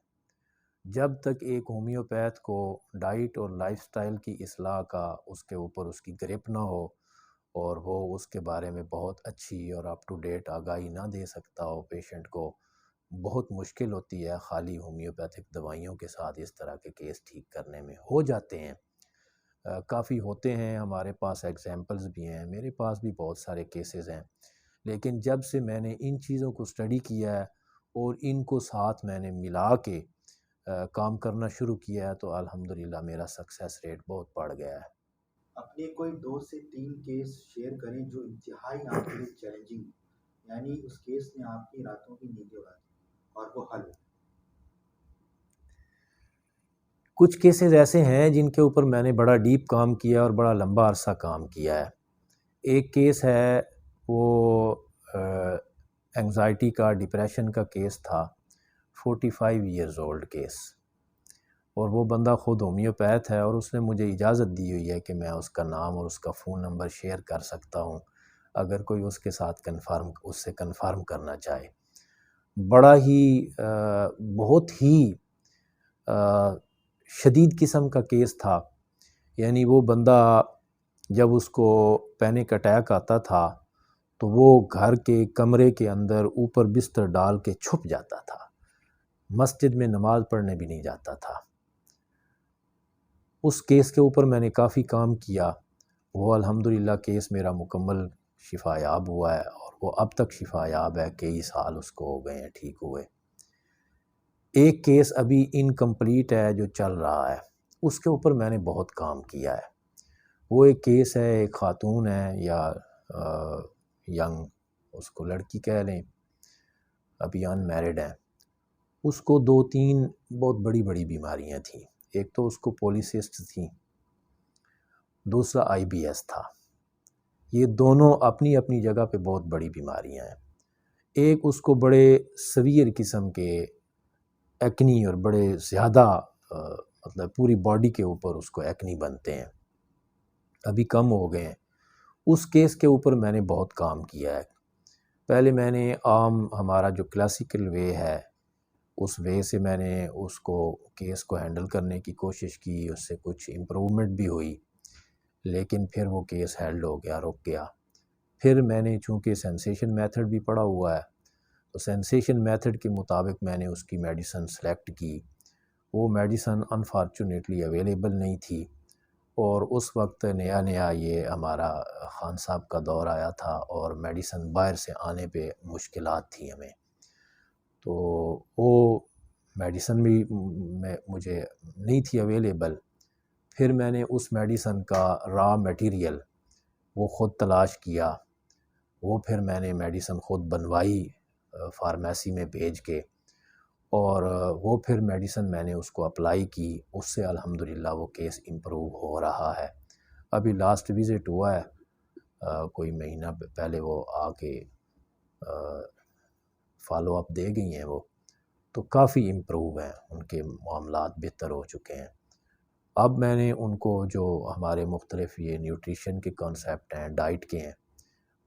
جب تک ایک ہومیوپیتھ کو ڈائٹ اور لائف سٹائل کی اصلاح کا اس کے اوپر اس کی گرپ نہ ہو اور وہ اس کے بارے میں بہت اچھی اور اپ ٹو ڈیٹ آگاہی نہ دے سکتا ہو پیشنٹ کو، بہت مشکل ہوتی ہے خالی ہومیوپیتھک دوائیوں کے ساتھ اس طرح کے کیس ٹھیک کرنے میں۔ ہو جاتے ہیں، کافی ہوتے ہیں، ہمارے پاس ایگزامپلز بھی ہیں، میرے پاس بھی بہت سارے کیسز ہیں، لیکن جب سے میں نے ان چیزوں کو اسٹڈی کیا ہے اور ان کو ساتھ میں نے ملا کے کام کرنا شروع کیا ہے تو الحمدللہ میرا سکسیس ریٹ بہت بڑھ گیا ہے۔ اپنے کوئی 2 سے 3 کیس شیئر کریں جو انتہائی آپ کے لیے چیلنجنگ، یعنی اس کیس نے آپ کی راتوں کی نیندیں اڑا دی اور وہ حل ہو۔ کچھ کیسز ایسے ہیں جن کے اوپر میں نے بڑا ڈیپ کام کیا اور بڑا لمبا عرصہ کام کیا ہے۔ ایک کیس ہے وہ انگزائٹی کا، ڈپریشن کا کیس تھا، 45 ایئرز اولڈ کیس، اور وہ بندہ خود ہومیوپیتھ ہے اور اس نے مجھے اجازت دی ہوئی ہے کہ میں اس کا نام اور اس کا فون نمبر شیئر کر سکتا ہوں اگر کوئی اس کے ساتھ اس سے کنفرم کرنا چاہے۔ بڑا ہی بہت ہی شدید قسم کا کیس تھا، یعنی وہ بندہ جب اس کو پینک اٹیک آتا تھا تو وہ گھر کے کمرے کے اندر اوپر بستر ڈال کے چھپ جاتا تھا، مسجد میں نماز پڑھنے بھی نہیں جاتا تھا۔ اس کیس کے اوپر میں نے کافی کام کیا، وہ الحمدللہ کیس میرا مکمل شفا یاب ہوا ہے اور وہ اب تک شفا یاب ہے، کئی سال اس کو ہو گئے ہیں ٹھیک ہوئے۔ ایک کیس ابھی انکمپلیٹ ہے جو چل رہا ہے، اس کے اوپر میں نے بہت کام کیا ہے۔ وہ ایک کیس ہے، ایک خاتون ہے یا ینگ، اس کو لڑکی کہہ لیں، ابھی ان میرڈ ہے، اس کو 2-3 بہت بڑی بیماریاں تھیں۔ ایک تو اس کو پولیسسٹ تھیں، دوسرا IBS تھا۔ یہ دونوں اپنی اپنی جگہ پہ بہت بڑی بیماریاں ہیں۔ ایک اس کو بڑے سویر قسم کے ایکنی اور بڑے زیادہ مطلب پوری باڈی کے اوپر اس کو ایکنی بنتے ہیں، ابھی کم ہو گئے ہیں۔ اس کیس کے اوپر میں نے بہت کام کیا ہے۔ پہلے میں نے عام ہمارا جو کلاسیکل وے ہے اس وے سے میں نے اس کو کیس کو ہینڈل کرنے کی کوشش کی، اس سے کچھ امپرومنٹ بھی ہوئی، لیکن پھر وہ کیس ہیلڈ ہو گیا، رک گیا۔ پھر میں نے چونکہ سینسیشن میتھڈ بھی پڑھا ہوا ہے تو سینسیشن میتھڈ کے مطابق میں نے اس کی میڈیسن سلیکٹ کی۔ وہ میڈیسن انفارچونیٹلی اویلیبل نہیں تھی، اور اس وقت نیا نیا یہ ہمارا خان صاحب کا دور آیا تھا اور میڈیسن باہر سے آنے پہ مشکلات تھیں ہمیں، تو وہ میڈیسن بھی مجھے نہیں تھی اویلیبل۔ پھر میں نے اس میڈیسن کا را میٹیریل وہ خود تلاش کیا، وہ پھر میں نے میڈیسن خود بنوائی فارمیسی میں بھیج کے، اور وہ پھر میڈیسن میں نے اس کو اپلائی کی۔ اس سے الحمدللہ وہ کیس امپروو ہو رہا ہے۔ ابھی لاسٹ وزٹ ہوا ہے کوئی مہینہ پہلے، وہ آ کے فالو اپ دے گئی ہیں وہ، تو کافی امپروو ہیں، ان کے معاملات بہتر ہو چکے ہیں۔ اب میں نے ان کو جو ہمارے مختلف یہ نیوٹریشن کے کانسیپٹ ہیں، ڈائٹ کے ہیں،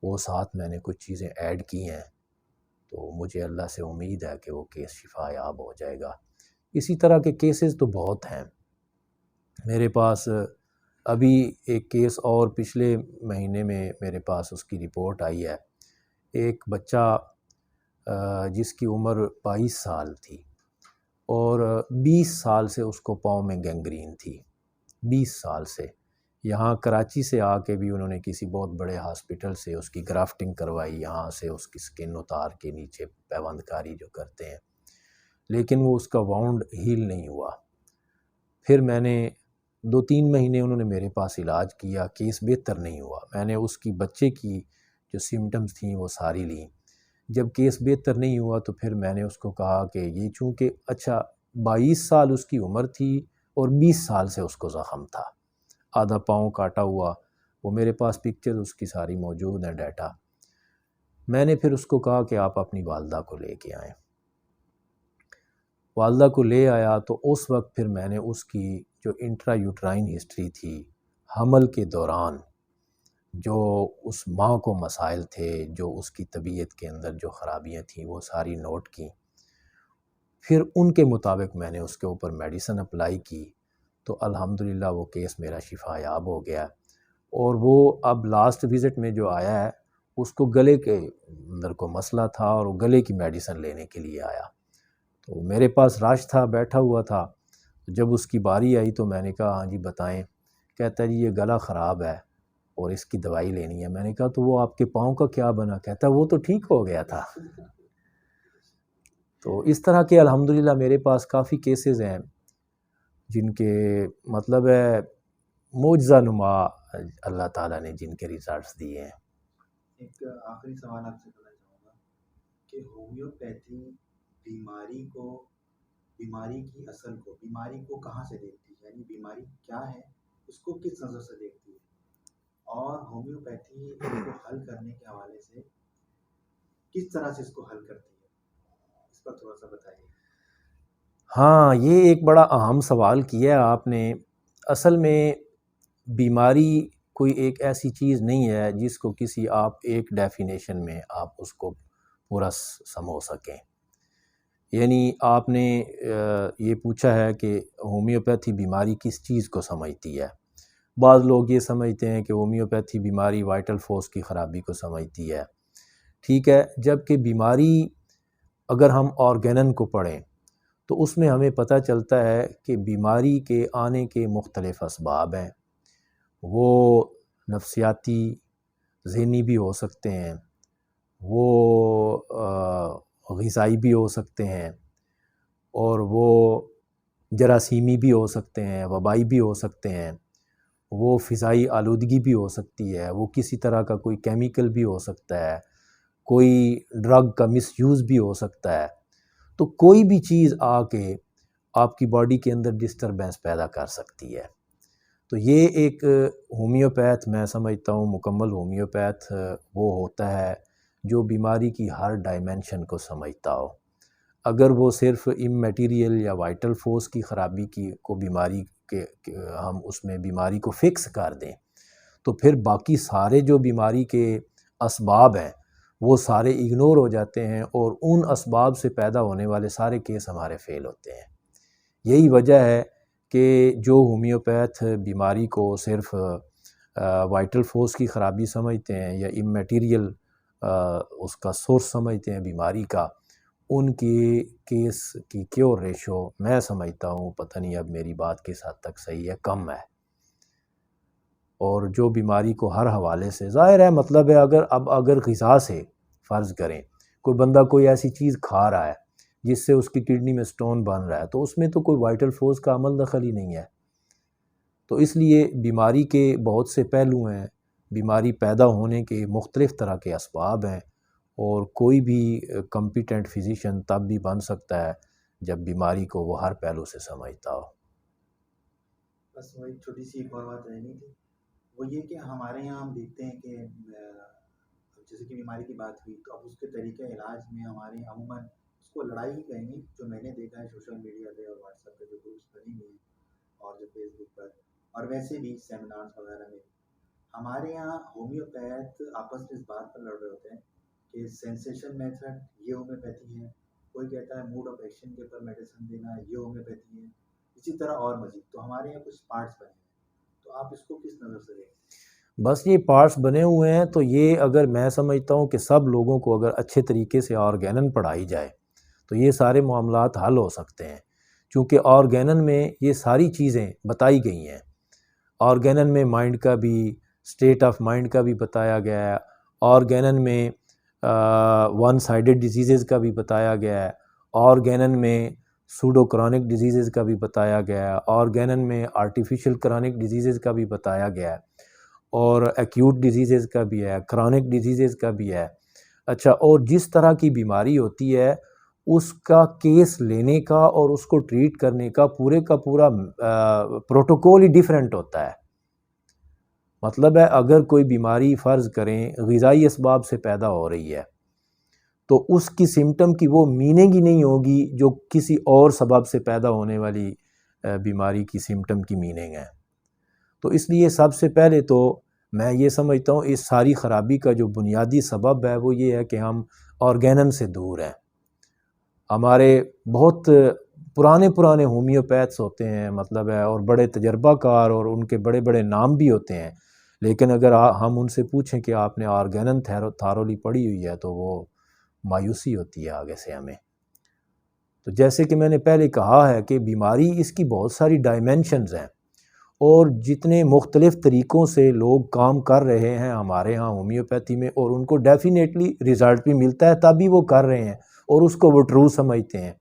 وہ ساتھ میں نے کچھ چیزیں ایڈ کی ہیں، تو مجھے اللہ سے امید ہے کہ وہ کیس شفا یاب ہو جائے گا۔ اسی طرح کے کیسز تو بہت ہیں میرے پاس۔ ابھی ایک کیس اور پچھلے مہینے میں میرے پاس اس کی رپورٹ آئی ہے۔ ایک بچہ جس کی عمر 22 سال تھی اور 20 سال سے اس کو پاؤں میں گینگرین تھی، 20 سال سے۔ یہاں کراچی سے آ کے بھی انہوں نے کسی بہت بڑے ہاسپٹل سے اس کی گرافٹنگ کروائی، یہاں سے اس کی سکن اتار کے نیچے پیوند کاری جو کرتے ہیں، لیکن وہ اس کا واؤنڈ ہیل نہیں ہوا۔ پھر میں نے 2-3 مہینے انہوں نے میرے پاس علاج کیا، کیس بہتر نہیں ہوا۔ میں نے اس کی بچے کی جو سمٹمز تھیں وہ ساری لیں۔ جب کیس بہتر نہیں ہوا تو پھر میں نے اس کو کہا کہ یہ چونکہ 22 سال اس کی عمر تھی اور 20 سال سے اس کو زخم تھا، آدھا پاؤں کاٹا ہوا، وہ میرے پاس پکچر اس کی ساری موجود ہیں، ڈیٹا۔ میں نے پھر اس کو کہا کہ آپ اپنی والدہ کو لے کے آئیں۔ والدہ کو لے آیا تو اس وقت پھر میں نے اس کی جو انٹرا یوٹرائن ہسٹری تھی، حمل کے دوران جو اس ماں کو مسائل تھے، جو اس کی طبیعت کے اندر جو خرابیاں تھیں، وہ ساری نوٹ کی۔ پھر ان کے مطابق میں نے اس کے اوپر میڈیسن اپلائی کی، تو الحمدللہ وہ کیس میرا شفا یاب ہو گیا۔ اور وہ اب لاسٹ وزٹ میں جو آیا ہے اس کو گلے کے اندر کو مسئلہ تھا اور وہ گلے کی میڈیسن لینے کے لیے آیا، تو میرے پاس رش تھا، بیٹھا ہوا تھا۔ جب اس کی باری آئی تو میں نے کہا ہاں جی بتائیں۔ کہتا ہے جی یہ گلا خراب ہے اور اس کی دوائی لینی ہے۔ میں نے کہا تو وہ آپ کے پاؤں کا کیا بنا؟ کہتا ہے وہ تو ٹھیک ہو گیا تھا۔ تو اس طرح کے الحمدللہ میرے پاس کافی کیسز ہیں جن کے مطلب ہے معجزہ نما اللہ تعالیٰ نے جن کے ریزلٹس دیے ہیں۔ ایک آخری سوال آپ سے کرنا چاہوں گا کہ ہومیوپیتھی بیماری کی اصل کو، بیماری کو کہاں سے دیکھتی ہے، یعنی بیماری کیا ہے اس کو کس نظر سے دیکھتی ہے، اور ہومیوپیتھی اس کو حل کرنے کے حوالے سے کس طرح سے اس کو حل کرتی ہے، اس پر تھوڑا سا بتائیے۔ ہاں، یہ ایک بڑا اہم سوال کیا آپ نے۔ اصل میں بیماری کوئی ایک ایسی چیز نہیں ہے جس کو کسی آپ ایک ڈیفینیشن میں آپ اس کو پورا سمجھ سکیں۔ یعنی آپ نے یہ پوچھا ہے کہ ہومیوپیتھی بیماری کس چیز کو سمجھتی ہے۔ بعض لوگ یہ سمجھتے ہیں کہ ہومیوپیتھی بیماری وائٹل فورس کی خرابی کو سمجھتی ہے، ٹھیک ہے، جبکہ بیماری اگر ہم آرگینن کو پڑھیں تو اس میں ہمیں پتہ چلتا ہے کہ بیماری کے آنے کے مختلف اسباب ہیں۔ وہ نفسیاتی، ذہنی بھی ہو سکتے ہیں، وہ غذائی بھی ہو سکتے ہیں، اور وہ جراثیمی بھی ہو سکتے ہیں، وبائی بھی ہو سکتے ہیں، وہ فضائی آلودگی بھی ہو سکتی ہے، وہ کسی طرح کا کوئی کیمیکل بھی ہو سکتا ہے، کوئی ڈرگ کا مس یوز بھی ہو سکتا ہے۔ تو کوئی بھی چیز آ کے آپ کی باڈی کے اندر ڈسٹربنس پیدا کر سکتی ہے۔ تو یہ ایک ہومیوپیتھ میں سمجھتا ہوں مکمل ہومیوپیتھ وہ ہوتا ہے جو بیماری کی ہر ڈائمینشن کو سمجھتا ہو. اگر وہ صرف امیٹیریل یا وائٹل فورس کی خرابی کو بیماری کے ہم اس میں بیماری کو فکس کر دیں تو پھر باقی سارے جو بیماری کے اسباب ہیں وہ سارے اگنور ہو جاتے ہیں اور ان اسباب سے پیدا ہونے والے سارے کیس ہمارے فیل ہوتے ہیں. یہی وجہ ہے کہ جو ہومیوپیتھ بیماری کو صرف وائٹل فورس کی خرابی سمجھتے ہیں یا امیٹیریل اس کا سورس سمجھتے ہیں بیماری کا، ان کی کیس کی کیور ریشو میں سمجھتا ہوں، پتہ نہیں اب میری بات کس حد تک صحیح ہے، کم ہے. اور جو بیماری کو ہر حوالے سے ظاہر ہے مطلب ہے اگر غذا سے فرض کریں کوئی بندہ کوئی ایسی چیز کھا رہا ہے جس سے اس کی کڈنی میں سٹون بن رہا ہے تو اس میں تو کوئی وائٹل فورس کا عمل دخل ہی نہیں ہے. تو اس لیے بیماری کے بہت سے پہلو ہیں، بیماری پیدا ہونے کے مختلف طرح کے اسباب ہیں، اور کوئی بھی کمپیٹنٹ فزیشین تب بھی بن سکتا ہے جب بیماری کو وہ ہر پہلو سے سمجھتا ہو. بس وہی چھوٹی سی ایک اور بات رہنی تھی، وہ یہ کہ ہمارے یہاں ہم دیکھتے ہیں کہ جیسے کہ بیماری کی بات ہوئی تو اب اس کے طریقہ علاج میں ہمارے عموماً اس کو لڑائی ہی کہیں گے، جو میں نے دیکھا ہے سوشل میڈیا پہ اور واٹس ایپ پہ جو گروپس بنے ہوئے ہیں اور جو فیس بک پر اور ویسے بھی سیمینارز وغیرہ میں ہمارے یہاں ہومیوپیتھ آپس میں اس بات پر لڑ رہے ہوتے ہیں کہ سینسیشن میتھڈ یہ ہومیوپیتھی ہے، کوئی کہتا ہے موڈ آف ایکشن کے اوپر میڈیسن دینا یہ ہومیوپیتھی ہے، اسی طرح اور مزید. تو ہمارے یہاں کچھ پارٹس بنے ہیں، تو آپ اس کو کس نظر سے دیکھیں؟ بس یہ پارٹس بنے ہوئے ہیں تو یہ اگر میں سمجھتا ہوں کہ سب لوگوں کو اگر اچھے طریقے سے آرگینن پڑھائی جائے تو یہ سارے معاملات حل ہو سکتے ہیں، چونکہ آرگینن میں یہ ساری چیزیں بتائی گئی ہیں. آرگینن میں مائنڈ کا بھی، اسٹیٹ آف مائنڈ کا بھی بتایا گیا ہے، آرگینن میں ون سائیڈڈ ڈیزیزز کا بھی بتایا گیا ہے، آرگینن میں سوڈو کرونک ڈیزیزز کا بھی بتایا گیا ہے، آرگینن میں آرٹیفیشل کرونک ڈیزیزز کا بھی بتایا گیا ہے، اور ایکیوٹ ڈیزیزز کا بھی ہے، کرونک ڈیزیزز کا بھی ہے. اچھا، اور جس طرح کی بیماری ہوتی ہے اس کا کیس لینے کا اور اس کو ٹریٹ کرنے کا پورا پروٹوکول ہی ڈیفرنٹ ہوتا ہے. مطلب ہے اگر کوئی بیماری فرض کریں غذائی اسباب سے پیدا ہو رہی ہے تو اس کی سمٹم کی وہ میننگ ہی نہیں ہوگی جو کسی اور سبب سے پیدا ہونے والی بیماری کی سمٹم کی میننگ ہے. تو اس لیے سب سے پہلے تو میں یہ سمجھتا ہوں اس ساری خرابی کا جو بنیادی سبب ہے وہ یہ ہے کہ ہم آرگینن سے دور ہیں. ہمارے بہت پرانے ہومیوپیتھس ہوتے ہیں مطلب ہے، اور بڑے تجربہ کار، اور ان کے بڑے بڑے نام بھی ہوتے ہیں، لیکن اگر ہم ان سے پوچھیں کہ آپ نے آرگینن تھارولی پڑھی ہوئی ہے تو وہ مایوسی ہوتی ہے آگے سے ہمیں. تو جیسے کہ میں نے پہلے کہا ہے کہ بیماری اس کی بہت ساری ڈائمینشنز ہیں، اور جتنے مختلف طریقوں سے لوگ کام کر رہے ہیں ہمارے ہاں ہومیوپیتھی میں، اور ان کو ڈیفینیٹلی ریزلٹ بھی ملتا ہے تبھی وہ کر رہے ہیں اور اس کو وہ ٹرو سمجھتے ہیں.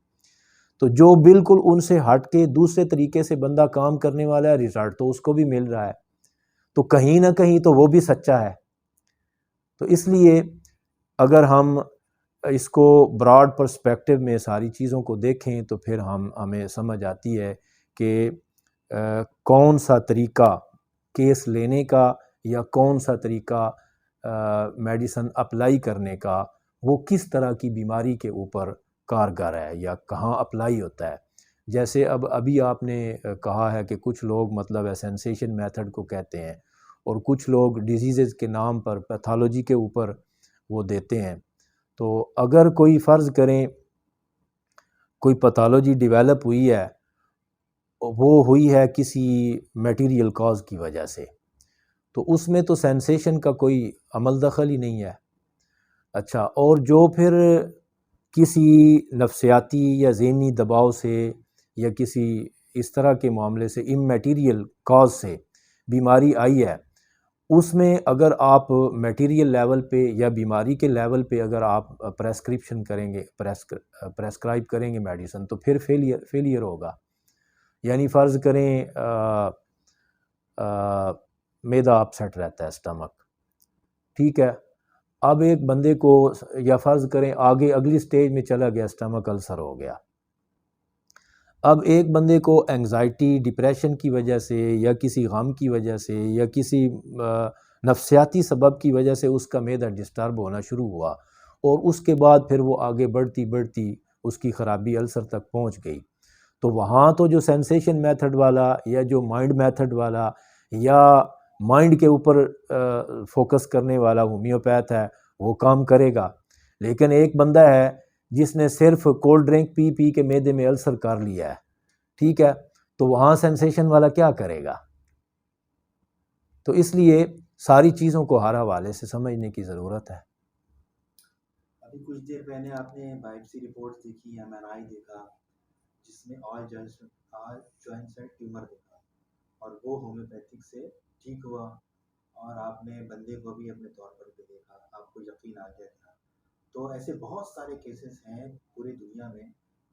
تو جو بالکل ان سے ہٹ کے دوسرے طریقے سے بندہ کام کرنے والا ہے ریزلٹ تو اس کو بھی مل رہا ہے، تو کہیں نہ کہیں تو وہ بھی سچا ہے. تو اس لیے اگر ہم اس کو براڈ پرسپیکٹو میں ساری چیزوں کو دیکھیں تو پھر ہمیں سمجھ آتی ہے کہ کون سا طریقہ کیس لینے کا یا کون سا طریقہ میڈیسن اپلائی کرنے کا وہ کس طرح کی بیماری کے اوپر کارگر ہے یا کہاں اپلائی ہوتا ہے. جیسے ابھی آپ نے کہا ہے کہ کچھ لوگ مطلب ہے سینسیشن میتھڈ کو کہتے ہیں، اور کچھ لوگ ڈیزیزز کے نام پر پیتھالوجی کے اوپر وہ دیتے ہیں. تو اگر کوئی فرض کریں کوئی پیتھالوجی ڈیولپ ہوئی ہے، وہ ہوئی ہے کسی میٹیریل کاز کی وجہ سے، تو اس میں تو سینسیشن کا کوئی عمل دخل ہی نہیں ہے. اچھا، اور جو پھر کسی نفسیاتی یا ذہنی دباؤ سے یا کسی اس طرح کے معاملے سے امیٹیریل کاز سے بیماری آئی ہے، اس میں اگر آپ میٹیریل لیول پہ یا بیماری کے لیول پہ اگر آپ پریسکرپشن کریں گے، پریسکرائب کریں گے میڈیسن، تو پھر فیلئر ہوگا. یعنی فرض کریں معدہ اپسیٹ رہتا ہے، اسٹمک، ٹھیک ہے، اب ایک بندے کو یا فرض کریں آگے اگلی سٹیج میں چلا گیا، اسٹمک السر ہو گیا. اب ایک بندے کو انگزائٹی ڈپریشن کی وجہ سے یا کسی غم کی وجہ سے یا کسی نفسیاتی سبب کی وجہ سے اس کا معدہ ڈسٹرب ہونا شروع ہوا، اور اس کے بعد پھر وہ آگے بڑھتی بڑھتی اس کی خرابی السر تک پہنچ گئی، تو وہاں تو جو سینسیشن میتھڈ والا یا جو مائنڈ میتھڈ والا یا مائنڈ کے اوپر فوکس کرنے والا ہومیوپیتھ ہے وہ کام کرے گا، لیکن ایک بندہ ہے جس نے صرف کولڈ ڈرنک پی پی کے معدے میں السر کر لیا ہے، ٹھیک ہے، تو وہاں سینسیشن والا کیا کرے گا؟ تو اس لیے ساری چیزوں کو ہر حوالے سے سمجھنے کی ضرورت ہے۔ ابھی کچھ دیر پہلے آپ نے بائپسی رپورٹ دیکھی، ایم آر آئی دیکھا، جس میں آل جوائنٹس اینڈ ٹیومر دیکھا، اور وہ ہومیوپیتھک سے ٹھیک ہوا، اور آپ نے بندے کو بھی اپنے طور پر بھی دیکھا، آپ کو یقین آ گیا تھا۔ تو ایسے بہت سارے کیسز ہیں پوری دنیا میں،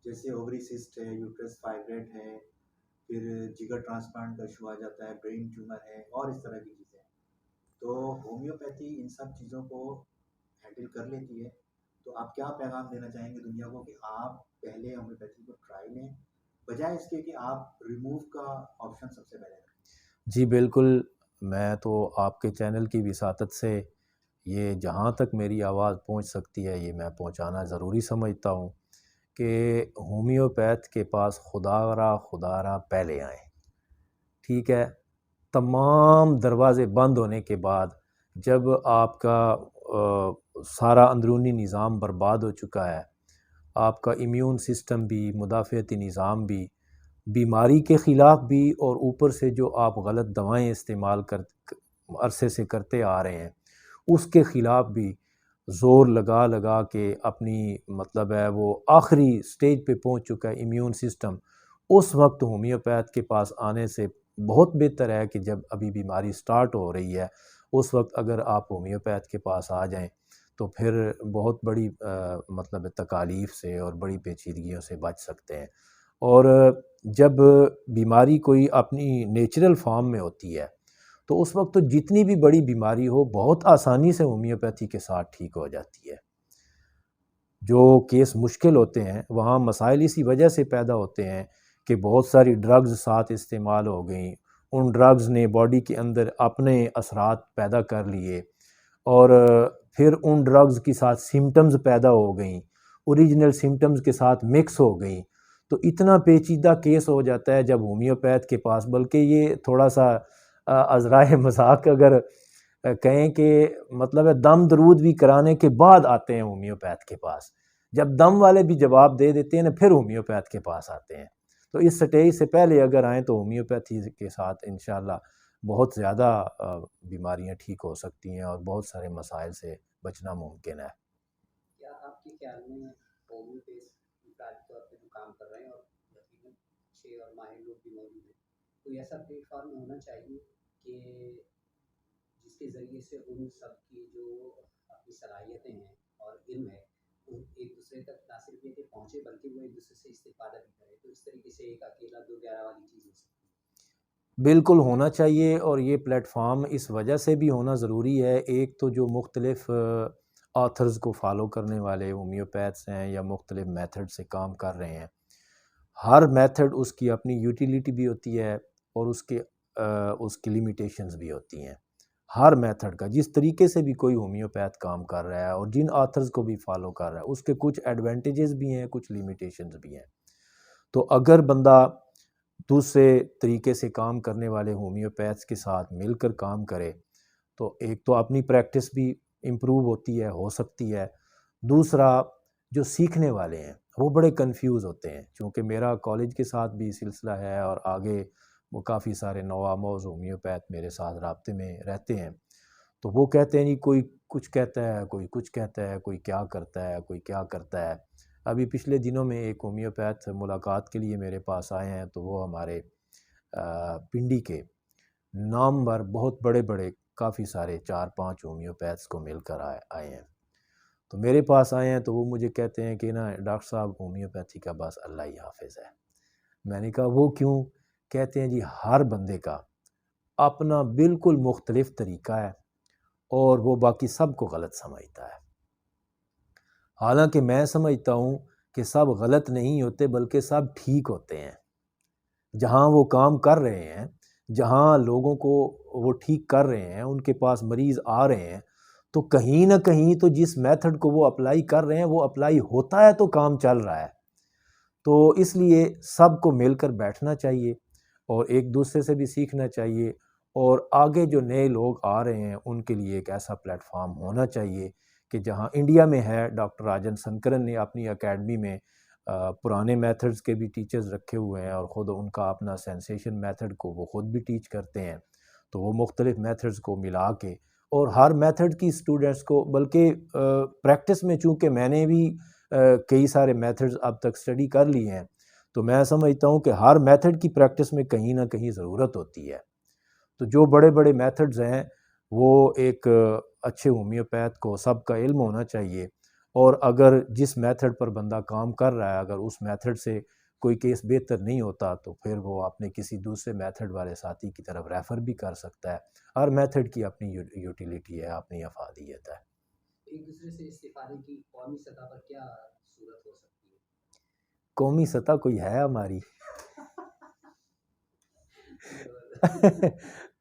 جیسے اووری سسٹ ہے، یوٹرس فائبرائڈ ہے، پھر جگر ٹرانسپلانٹ کا ایشو آ جاتا ہے، برین ٹیومر ہے، اور اس طرح کی چیزیں۔ تو ہومیوپیتھی ان سب چیزوں کو ہینڈل کر لیتی ہے۔ تو آپ کیا پیغام دینا چاہیں گے دنیا کو کہ آپ پہلے ہومیوپیتھی کو ٹرائی لیں، بجائے اس کے کہ آپ ریموو کا آپشن سب سے پہلے رکھیں؟ جی بالکل، میں تو آپ کے چینل کی وساطت سے یہ جہاں تک میری آواز پہنچ سکتی ہے یہ میں پہنچانا ضروری سمجھتا ہوں کہ ہومیوپیتھ کے پاس خدا را پہلے آئیں، ٹھیک ہے، تمام دروازے بند ہونے کے بعد جب آپ کا سارا اندرونی نظام برباد ہو چکا ہے، آپ کا امیون سسٹم بھی، مدافعتی نظام بھی، بیماری کے خلاف بھی، اور اوپر سے جو آپ غلط دوائیں استعمال عرصے سے کرتے آ رہے ہیں اس کے خلاف بھی زور لگا لگا کے اپنی مطلب ہے وہ آخری سٹیج پہ پہنچ چکا ہے امیون سسٹم، اس وقت ہومیوپیتھ کے پاس آنے سے بہت بہتر ہے کہ جب ابھی بیماری سٹارٹ ہو رہی ہے اس وقت اگر آپ ہومیوپیتھ کے پاس آ جائیں تو پھر بہت بڑی مطلب تکالیف سے اور بڑی پیچیدگیوں سے بچ سکتے ہیں۔ اور جب بیماری کوئی اپنی نیچرل فارم میں ہوتی ہے تو اس وقت تو جتنی بھی بڑی بیماری ہو بہت آسانی سے ہومیوپیتھی کے ساتھ ٹھیک ہو جاتی ہے۔ جو کیس مشکل ہوتے ہیں وہاں مسائل اسی وجہ سے پیدا ہوتے ہیں کہ بہت ساری ڈرگز ساتھ استعمال ہو گئیں، ان ڈرگز نے باڈی کے اندر اپنے اثرات پیدا کر لیے، اور پھر ان ڈرگز کے ساتھ سمٹمز پیدا ہو گئیں، اوریجنل سمٹمز کے ساتھ مکس ہو گئیں، تو اتنا پیچیدہ کیس ہو جاتا ہے جب ہومیوپیتھ کے پاس، بلکہ یہ تھوڑا سا عذرائے مذاق اگر کہیں کہ مطلب ہے دم درود بھی کرانے کے بعد آتے ہیں ہومیوپیتھ کے پاس، جب دم والے بھی جواب دے دیتے ہیں نا پھر ہومیوپیتھ کے پاس آتے ہیں، تو اس سٹیج سے پہلے اگر آئیں تو ہومیوپیتھی کے ساتھ انشاءاللہ بہت زیادہ بیماریاں ٹھیک ہو سکتی ہیں اور بہت سارے مسائل سے بچنا ممکن ہے۔ کیا آپ کے خیال میں ہومیوپیتھ ذاتی طور پہ جو کام کر رہے ہیں اور یقیناً اچھے اور ماہر لوگ بھی موجود ہیں، کوئی ایسا پلیٹ فارم ہونا چاہیے کہ جس کے ذریعے سے ان سب کی جو اپنی صلاحیتیں ہیں اور علم ہے وہ ایک دوسرے تک نہ صرف یہ کہ پہنچے بلکہ وہ ایک دوسرے سے استفادہ بھی کرے، تو اس طریقے سے ایک اکیلا دو گیارہ والی چیز ہو سکتی ہے؟ بالکل ہونا چاہیے، اور یہ پلیٹ فارم اس وجہ سے بھی ہونا ضروری ہے، ایک تو جو مختلف آتھرز کو فالو کرنے والے ہومیوپیتھس ہیں یا مختلف میتھڈ سے کام کر رہے ہیں، ہر میتھڈ اس کی اپنی یوٹیلیٹی بھی ہوتی ہے اور اس کی لیمیٹیشنز بھی ہوتی ہیں، ہر میتھڈ کا جس طریقے سے بھی کوئی ہومیوپیتھ کام کر رہا ہے اور جن آتھرز کو بھی فالو کر رہا ہے اس کے کچھ ایڈوانٹیجز بھی ہیں، کچھ لیمیٹیشنز بھی ہیں، تو اگر بندہ دوسرے طریقے سے کام کرنے والے ہومیوپیتھس کے ساتھ مل کر کام کرے تو ایک تو اپنی پریکٹس بھی امپروو ہوتی ہے، ہو سکتی ہے، دوسرا جو سیکھنے والے ہیں وہ بڑے کنفیوز ہوتے ہیں، چونکہ میرا کالج کے ساتھ بھی سلسلہ ہے اور آگے وہ کافی سارے نوآموز ہومیوپیتھ میرے ساتھ رابطے میں رہتے ہیں، تو وہ کہتے ہیں جی کوئی کچھ کہتا ہے، کوئی کچھ کہتا ہے، کوئی کیا کرتا ہے، کوئی کیا کرتا ہے۔ ابھی پچھلے دنوں میں ایک ہومیوپیتھ ملاقات کے لیے میرے پاس آئے ہیں، تو وہ ہمارے پنڈی کے نامور بہت بڑے بڑے کافی سارے 4-5 ہومیوپیتھس کو مل کر آئے ہیں، تو میرے پاس آئے ہیں تو وہ مجھے کہتے ہیں کہ نا ڈاکٹر صاحب ہومیوپیتھی کا بس اللہ ہی حافظ ہے۔ میں نے کہا وہ کیوں؟ کہتے ہیں جی ہر بندے کا اپنا بالکل مختلف طریقہ ہے اور وہ باقی سب کو غلط سمجھتا ہے، حالانکہ میں سمجھتا ہوں کہ سب غلط نہیں ہوتے بلکہ سب ٹھیک ہوتے ہیں۔ جہاں وہ کام کر رہے ہیں، جہاں لوگوں کو وہ ٹھیک کر رہے ہیں، ان کے پاس مریض آ رہے ہیں، تو کہیں نہ کہیں تو جس میتھڈ کو وہ اپلائی کر رہے ہیں وہ اپلائی ہوتا ہے تو کام چل رہا ہے۔ تو اس لیے سب کو مل کر بیٹھنا چاہیے اور ایک دوسرے سے بھی سیکھنا چاہیے، اور آگے جو نئے لوگ آ رہے ہیں ان کے لیے ایک ایسا پلیٹ فارم ہونا چاہیے کہ جہاں انڈیا میں ہے، ڈاکٹر راجن سنکرن نے اپنی اکیڈمی میں پرانے میتھڈز کے بھی ٹیچرز رکھے ہوئے ہیں، اور خود ان کا اپنا سینسیشن میتھڈ کو وہ خود بھی ٹیچ کرتے ہیں۔ تو وہ مختلف میتھڈز کو ملا کے، اور ہر میتھڈ کی اسٹوڈنٹس کو، بلکہ پریکٹس میں چونکہ میں نے بھی کئی سارے میتھڈز اب تک اسٹڈی کر لیے ہیں، تو میں سمجھتا ہوں کہ ہر میتھڈ کی پریکٹس میں کہیں نہ کہیں ضرورت ہوتی ہے۔ تو جو بڑے بڑے میتھڈز ہیں وہ ایک اچھے ہومیوپیتھ کو سب کا علم ہونا چاہیے، اور اگر جس میتھڈ پر بندہ کام کر رہا ہے اگر اس میتھڈ سے کوئی کیس بہتر نہیں ہوتا تو پھر وہ اپنے کسی دوسرے میتھڈ والے ساتھی کی طرف ریفر بھی کر سکتا ہے۔ ہر میتھڈ کی اپنی یوٹیلیٹی ہے، اپنی افادیت ہے۔ ایک دوسرے سے استفادے کی قومی سطح پر کیا صورت ہو سکتی ہے؟ قومی سطح کوئی ہے ہماری؟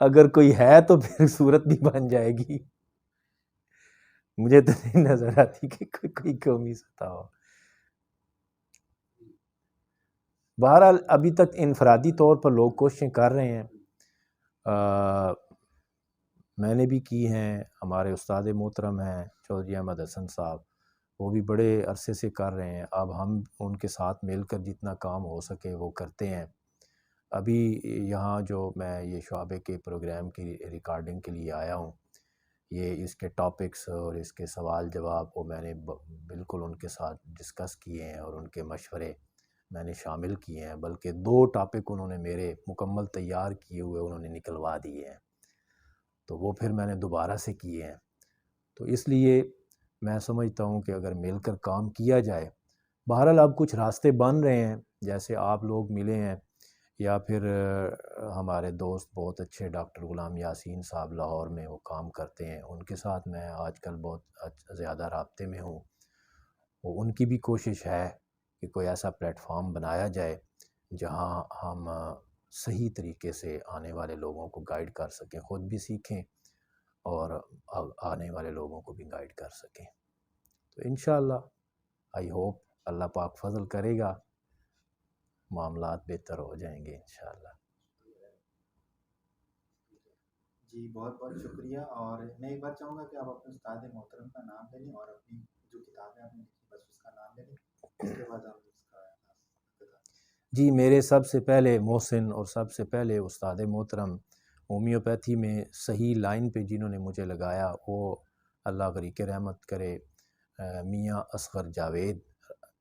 اگر کوئی ہے تو پھر صورت بھی بن جائے گی، مجھے تو نہیں نظر آتی کہ کوئی قومی سطح ہو۔ بہرحال ابھی تک انفرادی طور پر لوگ کوششیں کر رہے ہیں، میں نے بھی کی ہیں، ہمارے استاد محترم ہیں چودھری احمد حسن صاحب، وہ بھی بڑے عرصے سے کر رہے ہیں۔ اب ہم ان کے ساتھ مل کر جتنا کام ہو سکے وہ کرتے ہیں۔ ابھی یہاں جو میں یہ شعبے کے پروگرام کی ریکارڈنگ کے لیے آیا ہوں، یہ اس کے ٹاپکس اور اس کے سوال جواب وہ میں نے بالکل ان کے ساتھ ڈسکس کیے ہیں، اور ان کے مشورے میں نے شامل کیے ہیں، بلکہ 2 ٹاپک انہوں نے میرے مکمل تیار کیے ہوئے انہوں نے نکلوا دیے ہیں، تو وہ پھر میں نے دوبارہ سے کیے ہیں۔ تو اس لیے میں سمجھتا ہوں کہ اگر مل کر کام کیا جائے، بہرحال اب کچھ راستے بن رہے ہیں، جیسے آپ لوگ ملے ہیں، یا پھر ہمارے دوست بہت اچھے ڈاکٹر غلام یاسین صاحب لاہور میں وہ کام کرتے ہیں، ان کے ساتھ میں آج کل بہت زیادہ رابطے میں ہوں۔ وہ ان کی بھی کوشش ہے کہ کوئی ایسا پلیٹ فارم بنایا جائے جہاں ہم صحیح طریقے سے آنے والے لوگوں کو گائیڈ کر سکیں، خود بھی سیکھیں اور آنے والے لوگوں کو بھی گائیڈ کر سکیں۔ تو انشاءاللہ آئی ہوپ اللہ پاک فضل کرے گا، معاملات بہتر ہو جائیں گے انشاءاللہ۔ جی بہت بہت شکریہ، اور میں ایک بار چاہوں گا کہ آپ اپنے استاد محترم کا نام لے لیں اور اپنی جو کتابیں آپ نے لکھی بس اس کا نام لے لیں، اس کے بعد آپ اس کا جی میرے سب سے پہلے محسن اور سب سے پہلے استاد محترم ہومیوپیتھی میں صحیح لائن پہ جنہوں نے مجھے لگایا وہ اللہ غریق رحمت کرے میاں اصغر جاوید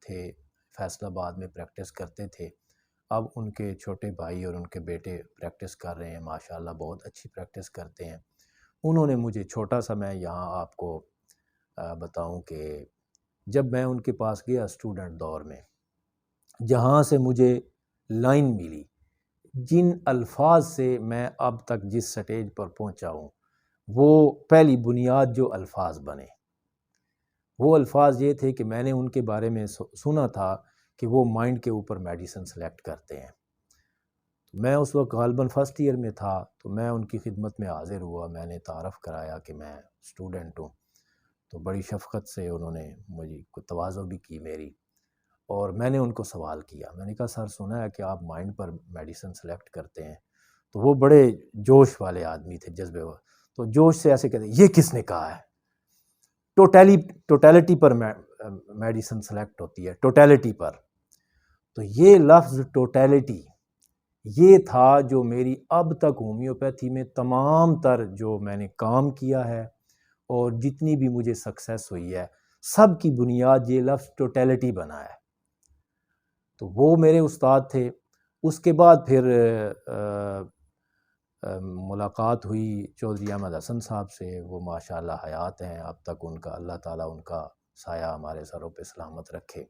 تھے، فیصل آباد میں پریکٹس کرتے تھے۔ اب ان کے چھوٹے بھائی اور ان کے بیٹے پریکٹس کر رہے ہیں، ماشاءاللہ بہت اچھی پریکٹس کرتے ہیں۔ انہوں نے مجھے چھوٹا سا، میں یہاں آپ کو بتاؤں کہ جب میں ان کے پاس گیا اسٹوڈنٹ دور میں، جہاں سے مجھے لائن ملی، جن الفاظ سے میں اب تک جس سٹیج پر پہنچا ہوں، وہ پہلی بنیاد جو الفاظ بنے وہ الفاظ یہ تھے کہ میں نے ان کے بارے میں سنا تھا کہ وہ مائنڈ کے اوپر میڈیسن سلیکٹ کرتے ہیں۔ میں اس وقت غالباً فرسٹ ایئر میں تھا، تو میں ان کی خدمت میں حاضر ہوا، میں نے تعارف کرایا کہ میں اسٹوڈنٹ ہوں، تو بڑی شفقت سے انہوں نے مجھے کو تواضع بھی کی میری، اور میں نے ان کو سوال کیا، میں نے کہا سر سنا ہے کہ آپ مائنڈ پر میڈیسن سلیکٹ کرتے ہیں، تو وہ بڑے جوش والے آدمی تھے، جذبے والے، تو جوش سے ایسے کہتے یہ کس نے کہا ہے؟ ٹوٹیلٹی پر میڈیسن سلیکٹ ہوتی ہے، ٹوٹیلٹی پر۔ تو یہ لفظ ٹوٹیلٹی یہ تھا جو میری اب تک ہومیوپیتھی میں تمام تر جو میں نے کام کیا ہے اور جتنی بھی مجھے سکسیس ہوئی ہے، سب کی بنیاد یہ لفظ ٹوٹیلٹی بنا ہے۔ تو وہ میرے استاد تھے۔ اس کے بعد پھر ملاقات ہوئی چودھری احمد حسن صاحب سے، وہ ماشاءاللہ حیات ہیں اب تک، ان کا اللہ تعالیٰ ان کا سایہ ہمارے سروں پہ سلامت رکھے۔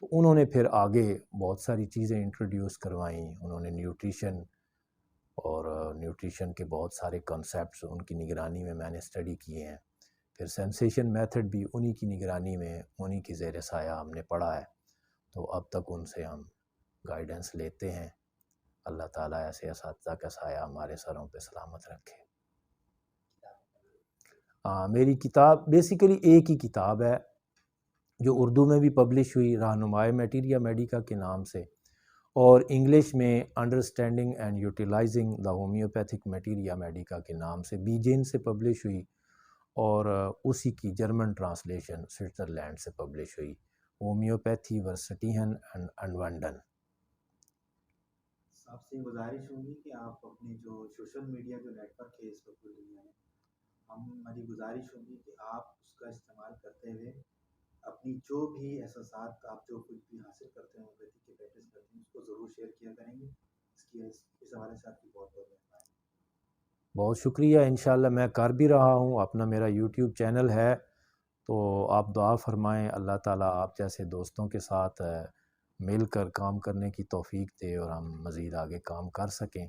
تو انہوں نے پھر آگے بہت ساری چیزیں انٹروڈیوس کروائیں، انہوں نے نیوٹریشن اور نیوٹریشن کے بہت سارے کنسیپٹس ان کی نگرانی میں نے اسٹڈی کیے ہیں۔ پھر سینسیشن میتھڈ بھی انہی کی نگرانی میں، انہی کی زیر سایہ ہم نے پڑھا ہے۔ تو اب تک ان سے ہم گائیڈنس لیتے ہیں. اللہ تعالیٰ ایسے اساتذہ کا سایہ ہمارے سروں پہ سلامت رکھے. میری کتاب بیسیکلی ایک ہی کتاب ہے جو اردو میں بھی پبلش ہوئی، رہنمائے میٹیریا میڈیکا کے نام سے، اور انگلش میں understanding and utilising the homeopathic materia medica کے نام سے بیجین سے پبلش ہوئی، اور اسی کی جرمن ٹرانسلیشن سوئٹزرلینڈ سے پبلش ہوئی، ہومیوپیتھی ورسٹیہن اینڈ انونڈن. آپ سے گزارش ہوگی کہ آپ اپنے جو سوشل میڈیا جو نیٹ ورک ہے اس وقت پوری دنیا میں، ہماری گزارش ہوگی کہ آپ اس کا استعمال کرتے ہوئے اپنی جو بھی احساسات آپ جو کچھ بھی حاصل کرتے ہیں ہومیوپیتھی کے پریکٹس کرتے ہیں اس کو ضرور شیئر کیا کریں گے. اس حوالے سے آپ کی بہت بہت مہربانی. بہت شکریہ. انشاءاللہ میں کر بھی رہا ہوں، اپنا میرا یوٹیوب چینل ہے، تو آپ دعا فرمائیں اللہ تعالیٰ آپ جیسے دوستوں کے ساتھ مل کر کام کرنے کی توفیق دے اور ہم مزید آگے کام کر سکیں.